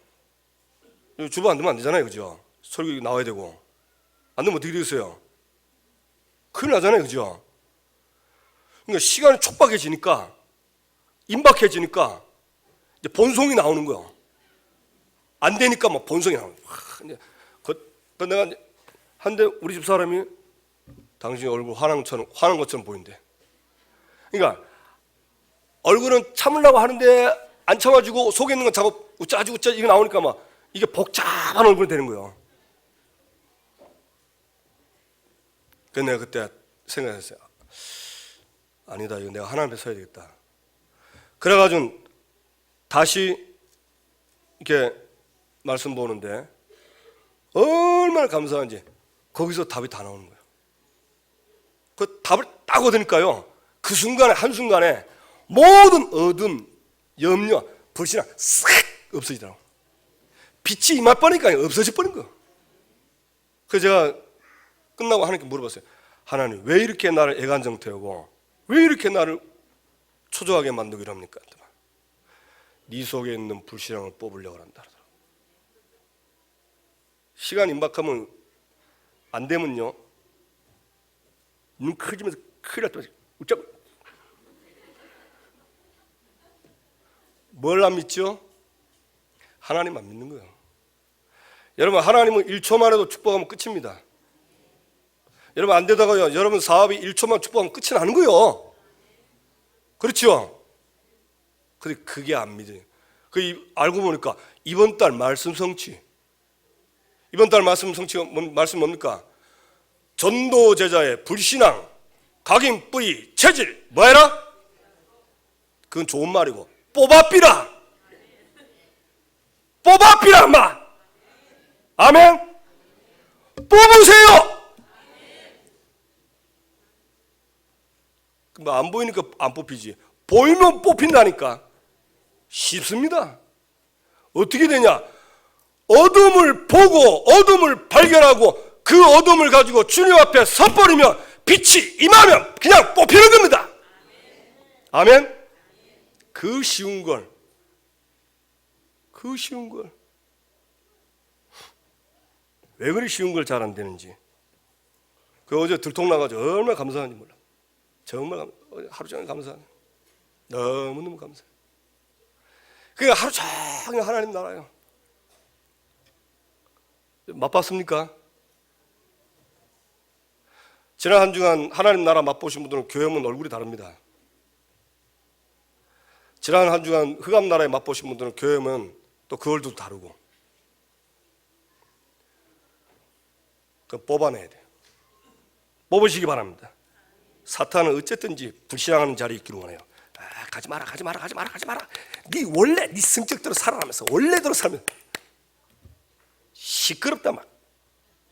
주보 안 되면 안 되잖아요, 그죠? 설교 나와야 되고 안 되면 어떻게 되겠어요? 큰일 나잖아요, 그죠? 그러니까 시간이 촉박해지니까 임박해지니까 이제 본송이 나오는 거야. 안 되니까 막 본성이 나오는 거야. 그 내가 한데 우리 집 사람이 당신 얼굴 화난 것처럼 보인대. 그러니까 얼굴은 참으려고 하는데 안 참아주고 속에 있는 건 자꾸 우짜지 이게 나오니까 막 이게 복잡한 얼굴이 되는 거예요. 그래서 내가 그때 생각했어요. 아니다, 이거 내가 하나님 앞에 서야 되겠다. 그래가지고 다시 이렇게 말씀 보는데 얼마나 감사한지 거기서 답이 다 나오는 거예요. 그 답을 딱 얻으니까요, 그 순간에 한순간에 모든 어둠, 염려, 불신앙 싹 없어지더라고요. 빛이 임해버리니까 없어져버린 거예요. 그래서 제가 끝나고 하나님께 물어봤어요. 하나님 왜 이렇게 나를 애간정 태우고 왜 이렇게 나를 초조하게 만들고 이럽니까? 네 속에 있는 불신앙을 뽑으려고 한다. 시간 임박하면 안 되면요, 눈 커지면서 큰일 났다. 웃자고. 뭘 안 믿죠? 하나님 안 믿는 거예요. 여러분, 하나님은 1초만 해도 축복하면 끝입니다. 여러분, 안 되다가요, 여러분 사업이 1초만 축복하면 끝이 나는 거예요. 그렇죠? 근데 그게 안 믿어요. 알고 보니까 이번 달 말씀 성취. 이번 달 말씀 성취가 말씀 뭡니까? 전도 제자의 불신앙, 각인 뿌리, 체질, 뭐해라? 그건 좋은 말이고, 뽑아삐라 마. 아멘. 뽑으세요. 안 보이니까 안 뽑히지. 보이면 뽑힌다니까. 쉽습니다. 어떻게 되냐? 어둠을 보고 어둠을 발견하고 그 어둠을 가지고 주님 앞에 섰버리면 빛이 임하면 그냥 뽑히는 겁니다. 아멘. 그 쉬운 걸. 왜 그리 쉬운 걸 잘 안 되는지. 어제 들통나가지고 얼마나 감사한지 몰라. 정말 하루 종일 감사하네. 너무너무 감사해. 그러니까 하루 종일 하나님 나라요. 맛봤습니까? 지난 한 주간 하나님 나라 맛보신 분들은 교회 오면 얼굴이 다릅니다. 지난 한 주간 흑암 나라에 맛보신 분들은 교회 오면 또 그 얼굴도 다르고. 그럼 뽑아내야 돼요. 뽑으시기 바랍니다. 사탄은 어쨌든지 불신앙하는 자리에 있기를 원해요. 가지 마라. 네 원래 네 성격대로 살아가면서 원래대로 살면 시끄럽다 막.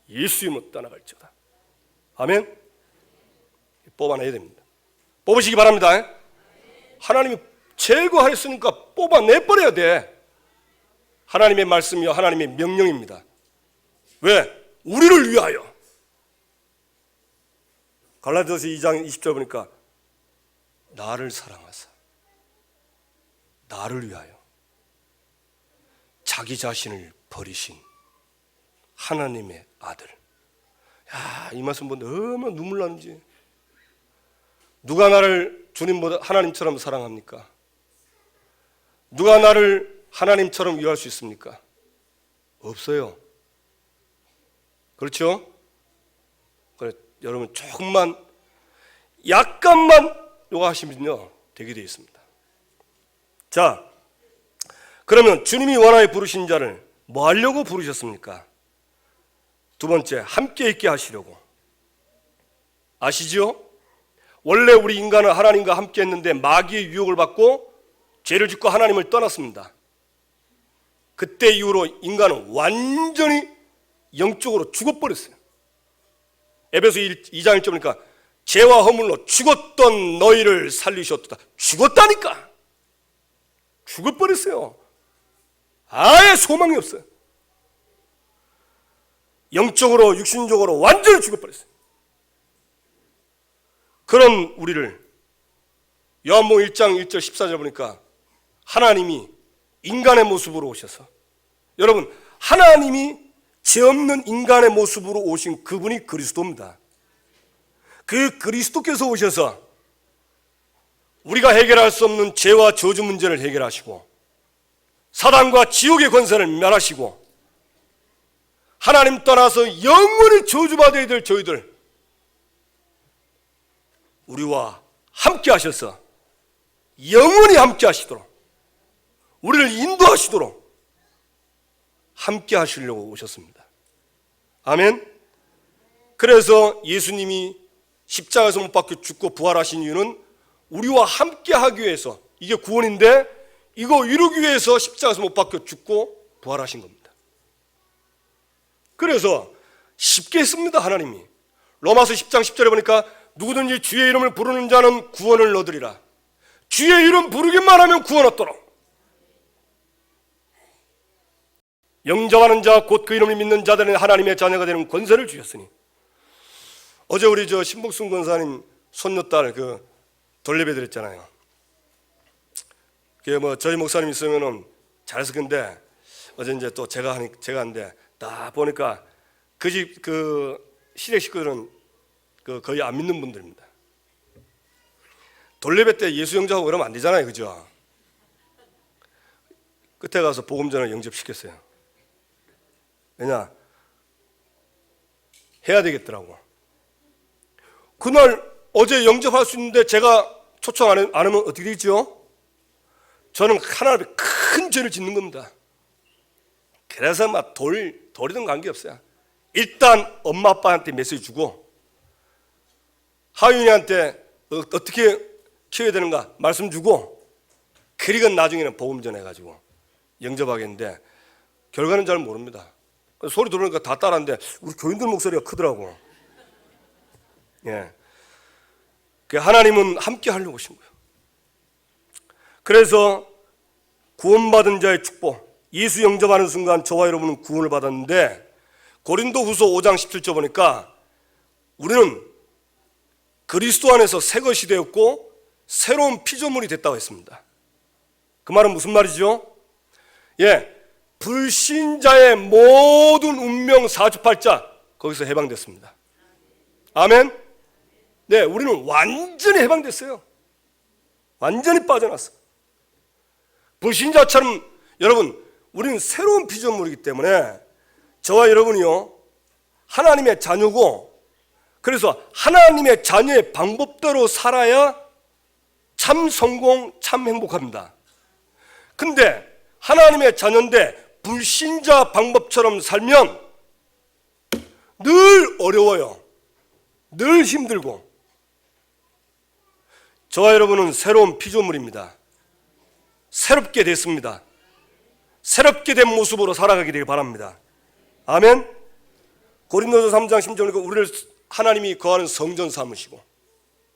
예수 이름으로 떠나갈지어다. 아멘. 뽑아내야 됩니다. 뽑으시기 바랍니다. 하나님이 제거하였으니까 뽑아내버려야 돼. 하나님의 말씀이요 하나님의 명령입니다. 왜? 우리를 위하여. 갈라디아서 2장 20절 보니까 나를 사랑하사 나를 위하여 자기 자신을 버리신 하나님의 아들. 야, 이 말씀 보는데 얼마나 눈물 나는지. 누가 나를 주님보다 하나님처럼 사랑합니까? 누가 나를 하나님처럼 위할 수 있습니까? 없어요. 그렇죠? 그래, 여러분 조금만 약간만 요거 하시면요 되게 되어 있습니다. 자, 그러면 주님이 원하여 부르신 자를 뭐 하려고 부르셨습니까? 두 번째, 함께 있게 하시려고. 아시죠? 원래 우리 인간은 하나님과 함께 했는데 마귀의 유혹을 받고 죄를 짓고 하나님을 떠났습니다. 그때 이후로 인간은 완전히 영적으로 죽어버렸어요. 에베소 2장 1절 보니까 죄와 허물로 죽었던 너희를 살리셨도다. 죽었다니까. 죽어버렸어요. 아예 소망이 없어요. 영적으로 육신적으로 완전히 죽어버렸어요. 그런 우리를 요한복음 1장 1절 14절 보니까 하나님이 인간의 모습으로 오셔서, 여러분 하나님이 죄 없는 인간의 모습으로 오신 그분이 그리스도입니다. 그 그리스도께서 오셔서 우리가 해결할 수 없는 죄와 저주 문제를 해결하시고 사단과 지옥의 권세를 멸하시고 하나님 떠나서 영원히 저주받아야 될 저희들 우리와 함께 하셔서 영원히 함께 하시도록, 우리를 인도하시도록 함께 하시려고 오셨습니다. 아멘. 그래서 예수님이 십자가에서 못 박혀 죽고 부활하신 이유는 우리와 함께 하기 위해서, 이게 구원인데 이거 이루기 위해서 십자가에서 못 박혀 죽고 부활하신 겁니다. 그래서 쉽게 했습니다. 하나님이 로마서 10장 10절에 보니까 누구든지 주의 이름을 부르는 자는 구원을 얻으리라. 주의 이름 부르기만 하면 구원 얻도록. 영접하는 자 곧 그 이름을 믿는 자들은 하나님의 자녀가 되는 권세를 주셨으니. 어제 우리 신복순 권사님 손녀딸 돌예배 드렸잖아요. 저희 목사님 있으면은 잘했을 건데 어제 이제 또 제가 하는데 딱 보니까 그 집 시댁 식구들은 거의 안 믿는 분들입니다. 돌예배 때 예수 영접하고 그러면 안 되잖아요, 그죠? 끝에 가서 복음전을 영접시켰어요. 왜냐? 해야 되겠더라고. 그날 어제 영접할 수 있는데 제가 초청 안 하면 어떻게 되겠죠? 저는 하나님 앞에 큰 죄를 짓는 겁니다. 그래서 막 돌이든 관계없어요. 일단 엄마 아빠한테 메시지 주고 하윤이한테 어떻게 키워야 되는가 말씀 주고, 그리고 나중에는 복음전 해가지고 영접하겠는데 결과는 잘 모릅니다. 소리 들으니까 다 따라하는데 우리 교인들 목소리가 크더라고. 예. 하나님은 함께 하려고 오신 거예요. 그래서 구원받은 자의 축복, 예수 영접하는 순간 저와 여러분은 구원을 받았는데 고린도후서 5장 17절 보니까 우리는 그리스도 안에서 새 것이 되었고 새로운 피조물이 됐다고 했습니다. 그 말은 무슨 말이죠? 불신자의 모든 운명 사주팔자 거기서 해방됐습니다. 아멘. 네, 우리는 완전히 해방됐어요. 완전히 빠져났어. 불신자처럼 여러분, 우리는 새로운 피조물이기 때문에 저와 여러분이요 하나님의 자녀고, 그래서 하나님의 자녀의 방법대로 살아야 참 성공, 참 행복합니다. 근데 하나님의 자녀인데 불신자 방법처럼 살면 늘 어려워요. 늘 힘들고. 저와 여러분은 새로운 피조물입니다. 새롭게 됐습니다. 새롭게 된 모습으로 살아가게 되길 바랍니다. 아멘. 고린도서 3장 10절에 우리를 하나님이 거하는 성전 삼으시고,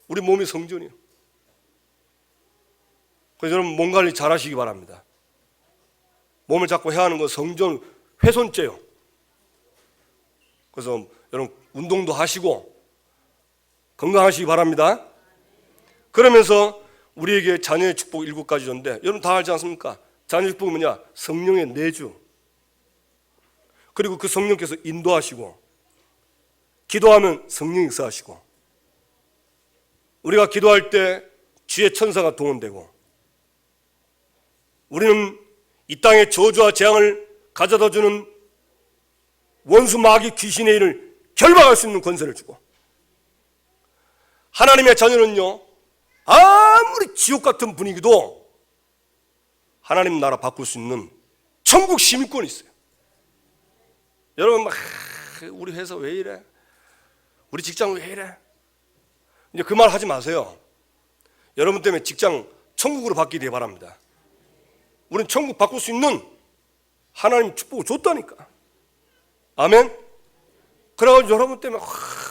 우리 몸이 성전이에요. 그래서 여러분 몸 관리 잘 하시기 바랍니다. 몸을 자꾸 해야 하는 건 성전 훼손죄요. 그래서 여러분 운동도 하시고 건강하시기 바랍니다. 그러면서 우리에게 자녀의 축복 7가지 줬는데 여러분 다 알지 않습니까? 자녀의 축복은 뭐냐? 성령의 내주, 그리고 그 성령께서 인도하시고, 기도하면 성령이 역사하시고, 우리가 기도할 때 주의 천사가 동원되고, 우리는 이 땅의 저주와 재앙을 가져다주는 원수 마귀 귀신의 일을 결박할 수 있는 권세를 주고, 하나님의 자녀는요, 아무리 지옥 같은 분위기도 하나님 나라 바꿀 수 있는 천국 시민권이 있어요. 여러분 막 우리 회사 왜 이래? 우리 직장 왜 이래? 이제 그 말 하지 마세요. 여러분 때문에 직장 천국으로 바뀌길 바랍니다. 우리는 천국 바꿀 수 있는 하나님 축복을 줬다니까. 아멘. 그래가지고 여러분 때문에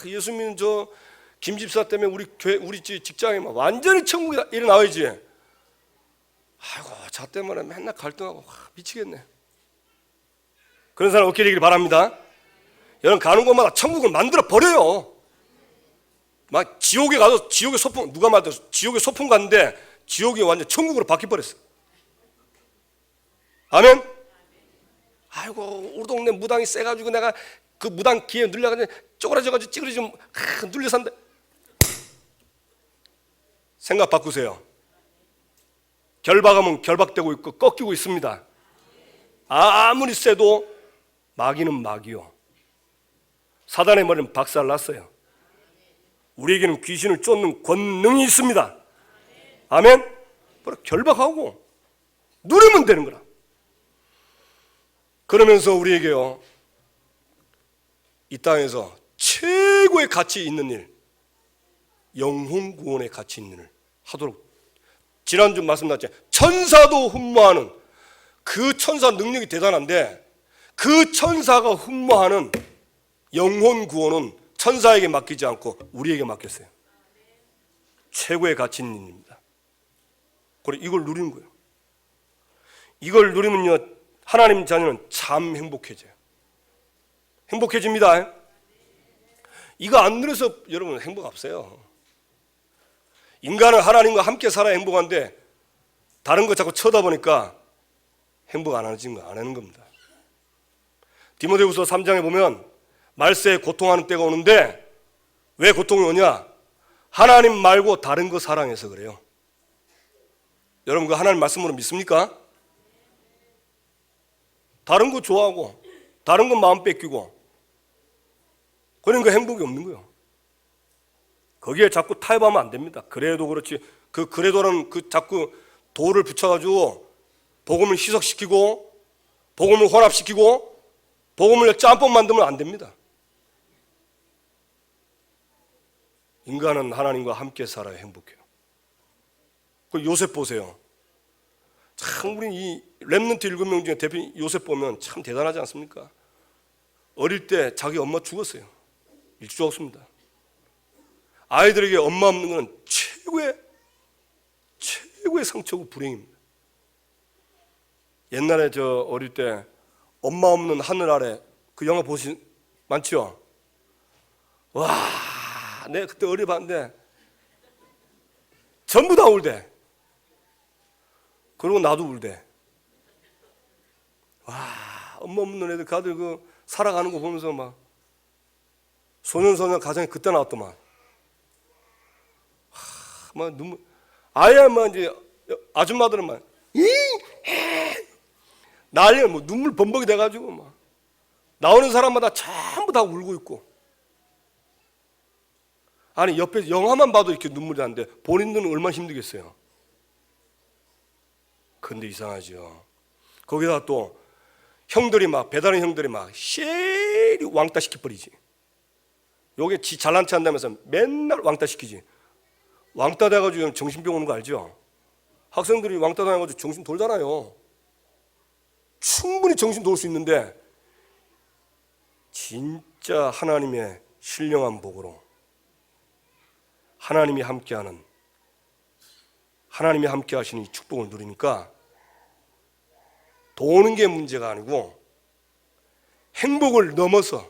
예수 믿는 저 김집사 때문에 우리 교회, 우리 직장에 막 완전히 천국이 일어나야지. 아이고 자 때문에 맨날 갈등하고 미치겠네. 그런 사람 없게 되기를 바랍니다. 여러분 가는 곳마다 천국을 만들어 버려요. 막 지옥에 가서 지옥의 소풍, 누가 말해서 지옥의 소풍 갔는데 지옥이 완전 천국으로 바뀌어버렸어. 아멘. 아이고 우리 동네 무당이 세가지고 내가 그 무당 기에 눌려가지고 쪼그라져가지고 찌그러지면 눌려 산다. 생각 바꾸세요. 결박하면 결박되고 있고 꺾이고 있습니다. 아무리 세도 마귀는 마귀요, 사단의 머리는 박살났어요. 우리에게는 귀신을 쫓는 권능이 있습니다. 아멘. 바로 결박하고 누리면 되는 거라. 그러면서 우리에게요, 이 땅에서 최고의 가치 있는 일, 영혼 구원의 가치 있는 일 하도록, 지난주 말씀드렸죠. 천사도 흠모하는, 그 천사 능력이 대단한데 그 천사가 흠모하는 영혼 구원은 천사에게 맡기지 않고 우리에게 맡겼어요. 최고의 가치 있는 일입니다. 그래 이걸 누리는 거예요. 이걸 누리면요, 하나님 자녀는 참 행복해져요. 행복해집니다. 이거 안 누려서 여러분 행복 없어요. 인간은 하나님과 함께 살아야 행복한데 다른 거 자꾸 쳐다보니까 행복 안 하는 겁니다. 디모데후서 3장에 보면 말세에 고통하는 때가 오는데 왜 고통이 오냐? 하나님 말고 다른 거 사랑해서 그래요. 여러분 그 하나님 말씀으로 믿습니까? 다른 거 좋아하고 다른 거 마음 뺏기고 그러니까 행복이 없는 거예요. 거기에 자꾸 타협하면 안 됩니다. 그래도 그렇지, 그 그래도는 그 자꾸 도를 붙여가지고 복음을 희석시키고 복음을 혼합시키고 복음을 짬뽕 만들면 안 됩니다. 인간은 하나님과 함께 살아야 행복해요. 그 요셉 보세요. 참 우리 이 렘넌트 7명 중에 대표 요셉 보면 참 대단하지 않습니까? 어릴 때 자기 엄마 죽었어요. 일찍 죽었습니다. 아이들에게 엄마 없는 건 최고의 상처고 불행입니다. 옛날에 저 어릴 때 엄마 없는 하늘 아래 그 영화 보신 많죠? 와, 내가 그때 어려 봤는데 전부 다 울대. 그리고 나도 울대. 와, 엄마 없는 애들 가들 그 살아가는 거 보면서 막 소년소녀 가정이 그때 나왔더만. 막 눈물, 아예 막 이제 아줌마들은 막 난리가 뭐 눈물 범벅이 돼가지고 막 나오는 사람마다 전부 다 울고 있고. 아니 옆에 영화만 봐도 이렇게 눈물이 나는데 본인들은 얼마나 힘들겠어요. 근데 이상하죠. 거기다 또 형들이 막 배다른 형들이 막 쉐리 왕따 시켜버리지. 요게 지 잘난 체 한다면서 맨날 왕따 시키지. 왕따 돼가지고 정신병 오는 거 알죠? 학생들이 왕따 돼가지고 정신 돌잖아요. 충분히 정신 돌 수 있는데 진짜 하나님의 신령한 복으로 하나님이 함께하는, 하나님이 함께 하시는 이 축복을 누리니까 도는 게 문제가 아니고 행복을 넘어서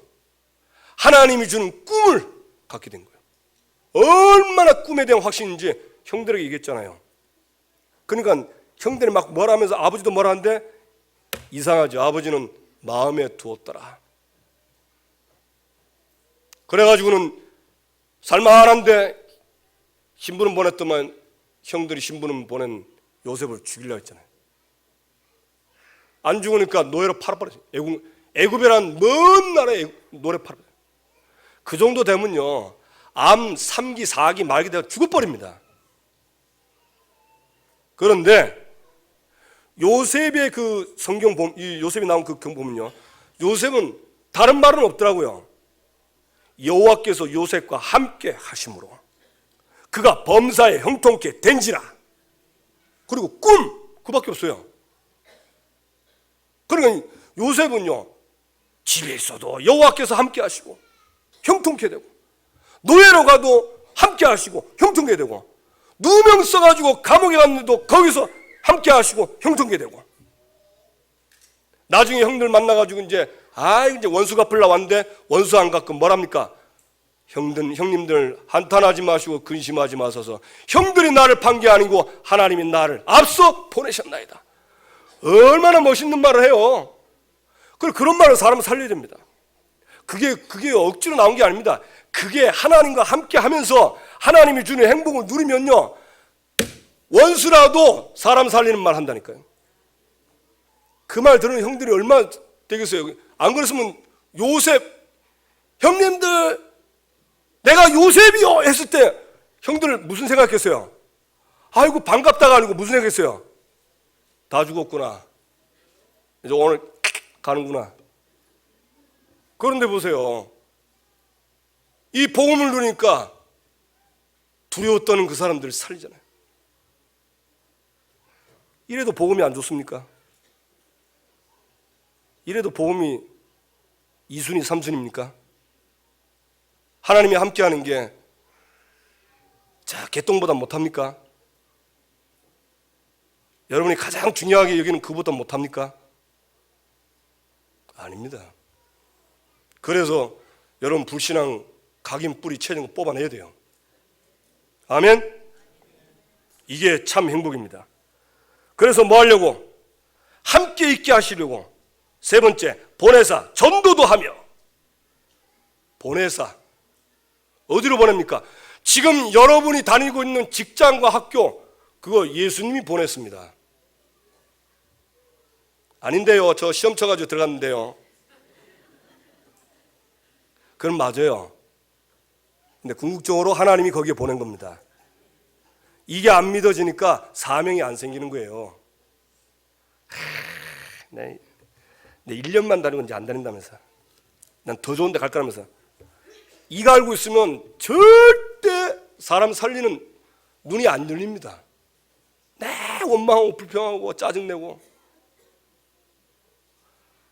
하나님이 주는 꿈을 갖게 된 거예요. 얼마나 꿈에 대한 확신인지 형들에게 얘기했잖아요. 그러니까 형들이 막 뭐라 하면서 아버지도 뭐라 하는데 이상하죠. 아버지는 마음에 두었더라. 그래가지고는 살만한데 신부는 보냈더만 형들이 신부는 보낸 요셉을 죽이려고 했잖아요. 안 죽으니까 노예로 팔아버렸어요. 애굽이란 먼 나라에 노예 팔아버렸어요. 그 정도 되면요, 암 3기 4기 말기 되어 죽어버립니다. 그런데 요셉의 그 성경 이 요셉이 나온 그 경 보면요, 요셉은 다른 말은 없더라고요. 여호와께서 요셉과 함께 하심으로 그가 범사에 형통케 된지라. 그리고 그밖에 없어요. 그러니까 요셉은요, 집에 있어도 여호와께서 함께 하시고 형통케 되고, 노예로 가도 함께 하시고 형통케 되고, 누명 써가지고 감옥에 갔는데도 거기서 함께 하시고 형통케 되고, 나중에 형들 만나가지고 이제 원수 갚으려고 왔는데 원수 안 갚고 뭐랍니까? 형님들 한탄하지 마시고 근심하지 마소서. 형들이 나를 판 게 아니고 하나님이 나를 앞서 보내셨나이다. 얼마나 멋있는 말을 해요. 그런 말을 사람은 살려야 됩니다. 그게 억지로 나온 게 아닙니다. 그게 하나님과 함께 하면서 하나님이 주는 행복을 누리면요, 원수라도 사람 살리는 말 한다니까요. 그 말 들으는 형들이 얼마나 되겠어요. 안 그랬으면 요셉, 형님들 내가 요셉이요 했을 때 형들 무슨 생각했어요? 아이고 반갑다가 아니고 무슨 생각했어요? 다 죽었구나, 이제 오늘 가는구나. 그런데 보세요, 이 복음을 누리니까 두려워 떠는 그 사람들을 살리잖아요. 이래도 복음이 안 좋습니까? 이래도 복음이 2순위 3순위입니까? 하나님이 함께하는 게 개똥보다 못합니까? 여러분이 가장 중요하게 여기는 그보다 못합니까? 아닙니다. 그래서 여러분 불신앙 각인 뿌리 채는 거 뽑아내야 돼요. 아멘? 이게 참 행복입니다. 그래서 뭐 하려고? 함께 있게 하시려고. 세 번째, 보내사 전도도 하며. 보내사 어디로 보냅니까? 지금 여러분이 다니고 있는 직장과 학교, 그거 예수님이 보냈습니다. 아닌데요, 저 시험 쳐가지고 들어갔는데요. 그건 맞아요. 근데 궁극적으로 하나님이 거기에 보낸 겁니다. 이게 안 믿어지니까 사명이 안 생기는 거예요. 내 1년만 다니고 이제 안 다닌다면서, 난 더 좋은 데 갈 거라면서. 이거 알고 있으면 절대 사람 살리는 눈이 안 열립니다. 원망하고 불평하고 짜증내고.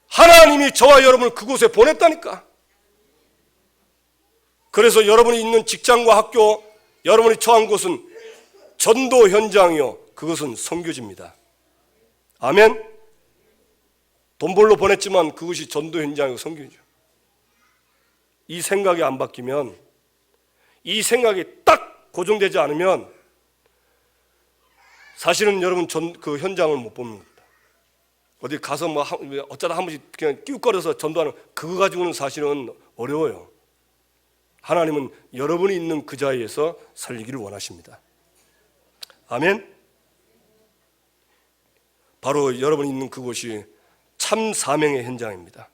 하나님이 저와 여러분을 그곳에 보냈다니까. 그래서 여러분이 있는 직장과 학교, 여러분이 처한 곳은 전도 현장이요, 그것은 선교지입니다. 아멘? 돈 벌러 보냈지만 그것이 전도 현장이고 선교지죠. 이 생각이 안 바뀌면, 이 생각이 딱 고정되지 않으면 사실은 여러분 그 현장을 못 보는 겁니다. 어디 가서 뭐 어쩌다 한 번씩 그냥 끼웃거려서 전도하는 그거 가지고는 사실은 어려워요. 하나님은 여러분이 있는 그 자리에서 살리기를 원하십니다. 아멘? 바로 여러분이 있는 그곳이 참 사명의 현장입니다.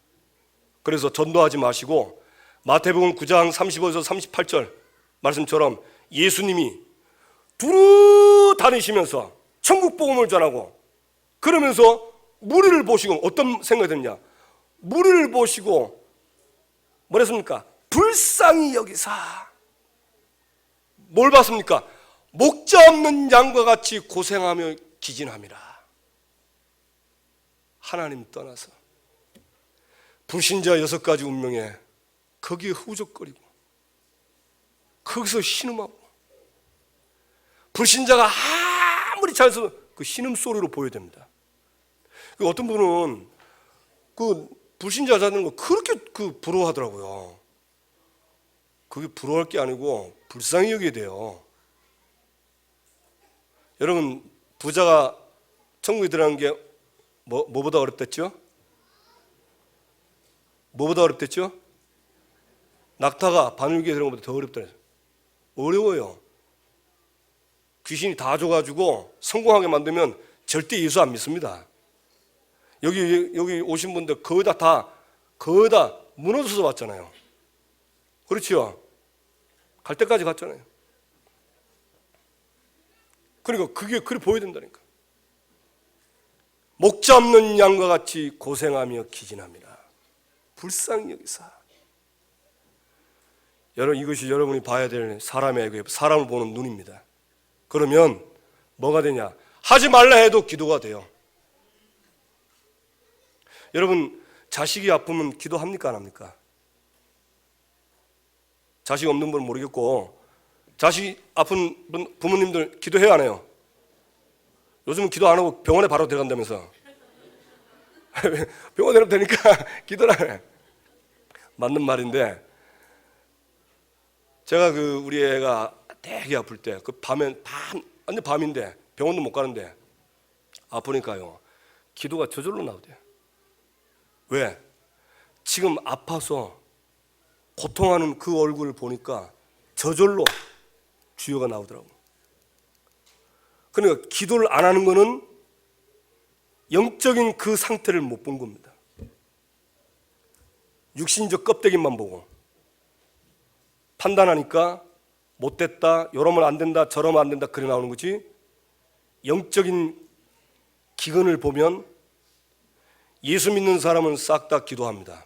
그래서 전도하지 마시고 마태복음 9장 35에서 38절 말씀처럼 예수님이 두루 다니시면서 천국 복음을 전하고, 그러면서 무리를 보시고 어떤 생각이 드느냐? 무리를 보시고 뭐랬습니까? 불쌍히 여기사. 뭘 봤습니까? 목자 없는 양과 같이 고생하며 기진함이라. 하나님 떠나서 불신자 6가지 운명에 거기에 후적거리고 거기서 신음하고, 불신자가 아무리 잘해서 그 신음소리로 보여야 됩니다. 어떤 분은 그 불신자 자는 거 그렇게 부러워하더라고요. 그게 부러워할 게 아니고 불쌍히 여겨야 돼요. 여러분, 부자가 천국에 들어가는 게 뭐보다 어렵댔죠? 뭐보다 어렵댔죠? 낙타가 바늘귀에 들어간 것보다 더 어렵다. 어려워요. 귀신이 다 줘가지고 성공하게 만들면 절대 예수 안 믿습니다. 여기 오신 분들 거의 다 무너져서 왔잖아요. 그렇죠? 갈 때까지 갔잖아요. 그러니까 그게 그리 보여야 된다니까. 목자 없는 양과 같이 고생하며 기진합니다. 불쌍히 여기사. 여러분, 이것이 여러분이 봐야 될 사람을 보는 눈입니다. 그러면 뭐가 되냐? 하지 말라 해도 기도가 돼요. 여러분, 자식이 아프면 기도합니까 안 합니까? 자식 없는 분은 모르겠고 자식 아픈 부모님들 기도해야 안 해요? 요즘은 기도 안 하고 병원에 바로 들어간다면서. 병원에 되니까 기도를 안 해. 맞는 말인데, 제가 우리 애가 되게 아플 때 완전 밤인데 병원도 못 가는데 아프니까요, 기도가 저절로 나오대요. 왜? 지금 아파서 고통하는 그 얼굴을 보니까 저절로 주여가 나오더라고. 그러니까 기도를 안 하는 거는 영적인 그 상태를 못 본 겁니다. 육신적 껍데기만 보고 판단하니까 못됐다, 이러면 안 된다, 저러면 안 된다, 그래 나오는 거지. 영적인 기근을 보면 예수 믿는 사람은 싹 다 기도합니다.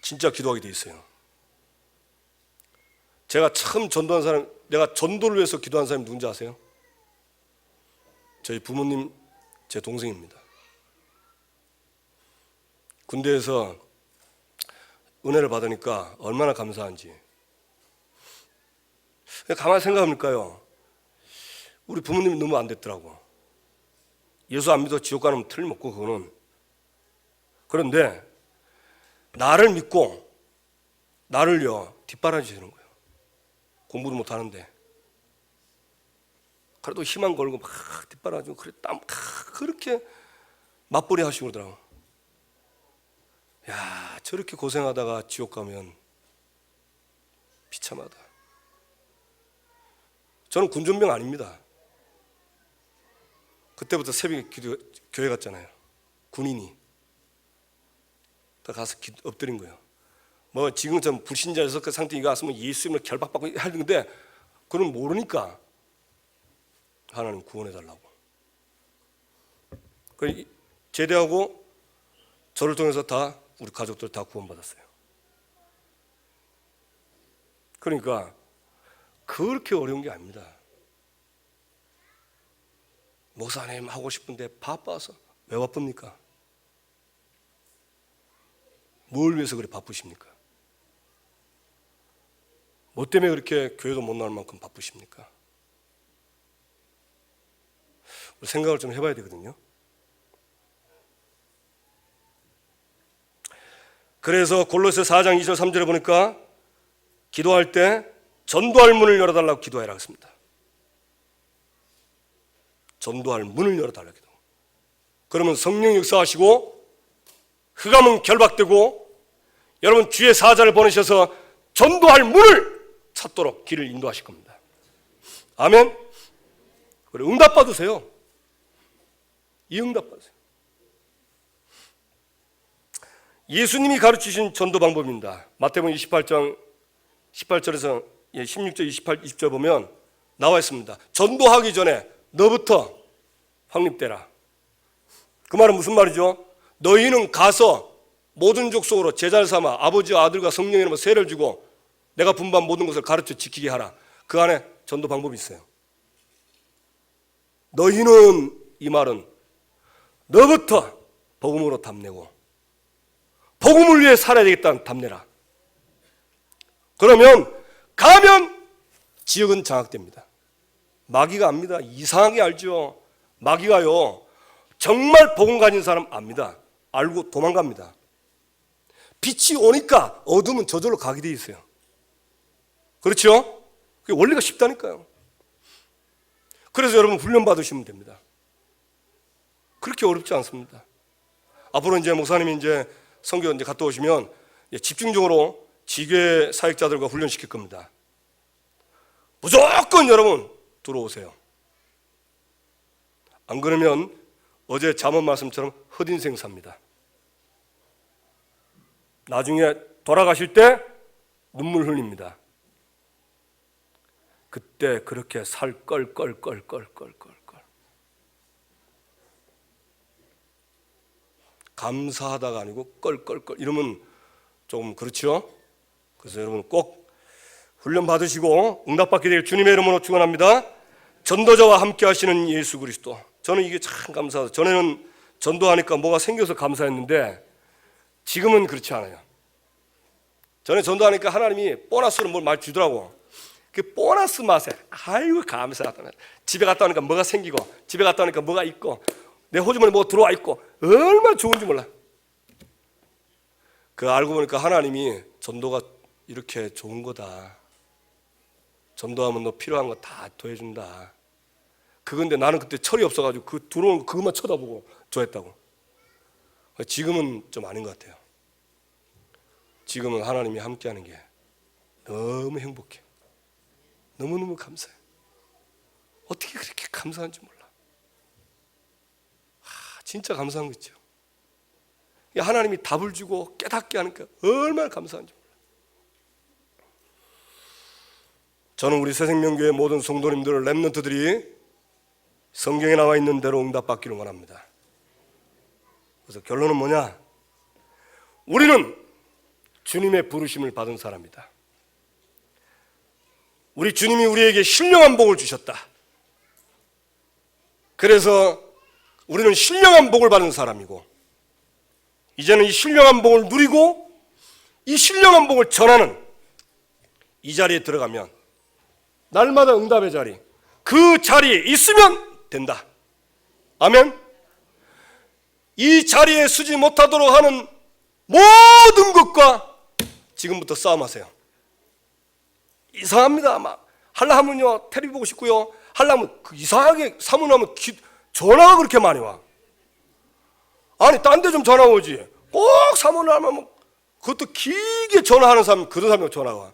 진짜 기도하게 돼 있어요. 제가 처음 전도한 사람, 내가 전도를 위해서 기도한 사람이 누군지 아세요? 저희 부모님, 제 동생입니다. 군대에서 은혜를 받으니까 얼마나 감사한지. 가만히 생각하니까요, 우리 부모님이 너무 안 됐더라고. 예수 안 믿어 지옥 가는 틀림없고 그거는. 그런데 나를 믿고 나를요 뒷바라지시는 거예요. 공부도 못 하는데 그래도 희망 걸고 막 뒷바라지고 그래 그렇게 맞벌이 하시고 그러더라고. 야, 저렇게 고생하다가 지옥 가면 비참하다. 저는 군전병 아닙니다. 그때부터 새벽에 교회 갔잖아요. 군인이 다 가서 엎드린 거예요. 뭐 지금처럼 불신자에서 그 상태에 이거 왔으면 예수님을 결박받고 하는데 그건 모르니까 하나님 구원해 달라고. 그래서 제대하고 저를 통해서 다 우리 가족들 다 구원받았어요. 그러니까 그렇게 어려운 게 아닙니다. 목사님 하고 싶은데 바빠서. 왜 바쁩니까? 뭘 위해서 그래 바쁘십니까? 뭐 때문에 그렇게 교회도 못 나올 만큼 바쁘십니까? 생각을 좀 해봐야 되거든요. 그래서 골로새 4장 2절 3절에 보니까 기도할 때 전도할 문을 열어달라고 기도해라 했습니다. 전도할 문을 열어달라고 기도. 그러면 성령 역사하시고 흑암은 결박되고 여러분 주의 사자를 보내셔서 전도할 문을 찾도록 길을 인도하실 겁니다. 아멘. 그리고 응답 받으세요. 이 응답 받으세요. 예수님이 가르치신 전도 방법입니다. 마태복음 28장 18절에서 16절 28, 20절 보면 나와 있습니다. 전도하기 전에 너부터 확립되라. 그 말은 무슨 말이죠? 너희는 가서 모든 족속으로 제자를 삼아 아버지와 아들과 성령의 이름으로 세례를 주고 내가 분부한 모든 것을 가르쳐 지키게 하라. 그 안에 전도 방법이 있어요. 너희는, 이 말은 너부터 복음으로 답내고 복음을 위해 살아야 되겠다는 답내라. 그러면 가면 지역은 장악됩니다. 마귀가 압니다. 이상하게 알죠. 마귀가요 정말 복음 가진 사람 압니다. 알고 도망갑니다. 빛이 오니까 어둠은 저절로 가게 돼 있어요. 그렇죠? 그게 원리가 쉽다니까요. 그래서 여러분 훈련 받으시면 됩니다. 그렇게 어렵지 않습니다. 앞으로 이제 목사님이 이제 선교 이제 갔다 오시면 집중적으로 지교회 사역자들과 훈련시킬 겁니다. 무조건 여러분 들어오세요. 안 그러면 어제 잠언 말씀처럼 헛인생 삽니다. 나중에 돌아가실 때 눈물 흘립니다. 그때 그렇게 살 껄껄껄껄껄껄 감사하다가 아니고 껄껄껄 이러면 좀 그렇죠? 그래서 여러분 꼭 훈련 받으시고 응답받게 될 주님의 이름으로 축원합니다. 전도자와 함께 하시는 예수 그리스도. 저는 이게 참 감사하다. 전에는 전도하니까 뭐가 생겨서 감사했는데 지금은 그렇지 않아요. 전에 전도하니까 하나님이 보너스로 뭘 말 주더라고. 그 보너스 맛에 아이고 감사하다. 집에 갔다 오니까 뭐가 생기고 집에 갔다 오니까 뭐가 있고 내 호주머니에 뭐 들어와 있고 얼마나 좋은지 몰라. 그 알고 보니까 하나님이 전도가 이렇게 좋은 거다. 전도하면 너 필요한 거 다 더해준다. 그건데 나는 그때 철이 없어가지고 그 들어오는 거 그것만 쳐다보고 좋아했다고. 지금은 좀 아닌 것 같아요. 지금은 하나님이 함께하는 게 너무 행복해. 너무너무 감사해. 어떻게 그렇게 감사한지 몰라. 진짜 감사한 거 있죠. 하나님이 답을 주고 깨닫게 하니까 얼마나 감사한지 몰라. 저는 우리 새생명교회 모든 성도님들 렘넌트들이 성경에 나와 있는 대로 응답받기를 원합니다. 그래서 결론은 뭐냐? 우리는 주님의 부르심을 받은 사람이다. 우리 주님이 우리에게 신령한 복을 주셨다. 그래서 우리는 신령한 복을 받은 사람이고 이제는 이 신령한 복을 누리고 이 신령한 복을 전하는 이 자리에 들어가면 날마다 응답의 자리, 그 자리에 있으면 된다. 아멘. 이 자리에 서지 못하도록 하는 모든 것과 지금부터 싸움하세요. 이상합니다. 막 할라 하면요 텔레비 보고 싶고요, 할라 하면 이상하게 사문하면 전화가 그렇게 많이 와. 아니 딴 데 좀 전화 오지. 꼭 사문을 하면 그것도 길게 전화하는 사람, 그런 사람이 전화가 와.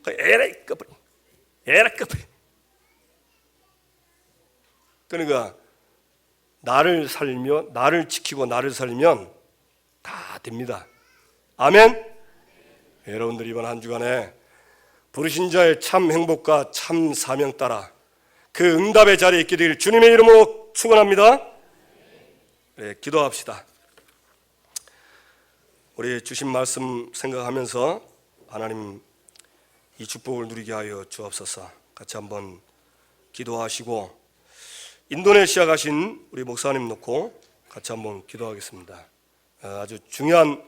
에라이 꺼버리, 에라이 꺼버리. 그러니까 나를 살며 나를 지키고 나를 살면 다 됩니다. 아멘. 여러분들 이번 한 주간에 부르신 자의 참 행복과 참 사명 따라 그 응답의 자리에 있게 되길 주님의 이름으로 축원합니다. 네, 기도합시다. 우리 주신 말씀 생각하면서 하나님 이 축복을 누리게 하여 주옵소서. 같이 한번 기도하시고 인도네시아 가신 우리 목사님 놓고 같이 한번 기도하겠습니다. 아주 중요한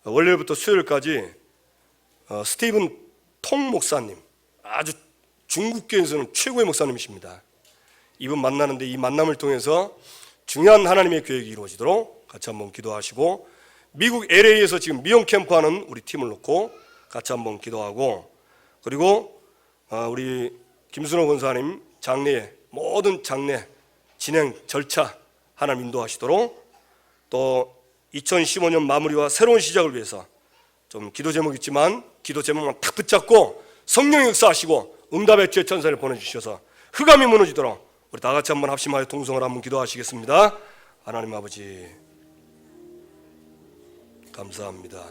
월요일부터 수요일까지 스티븐 통 목사님, 아주 중국교회에서는 최고의 목사님이십니다. 이분 만나는데 이 만남을 통해서 중요한 하나님의 계획이 이루어지도록 같이 한번 기도하시고 미국 LA에서 지금 미용 캠프하는 우리 팀을 놓고 같이 한번 기도하고 그리고 우리 김순호 권사님 장례 모든 장례 진행 절차 하나님 인도하시도록 또 2015년 마무리와 새로운 시작을 위해서 좀 기도 제목이 있지만 기도 제목만 탁 붙잡고 성령 역사하시고 응답의 주의 천사를 보내주셔서 흑암이 무너지도록 우리 다 같이 한번 합심하여 동성을 한번 기도하시겠습니다. 하나님 아버지 감사합니다.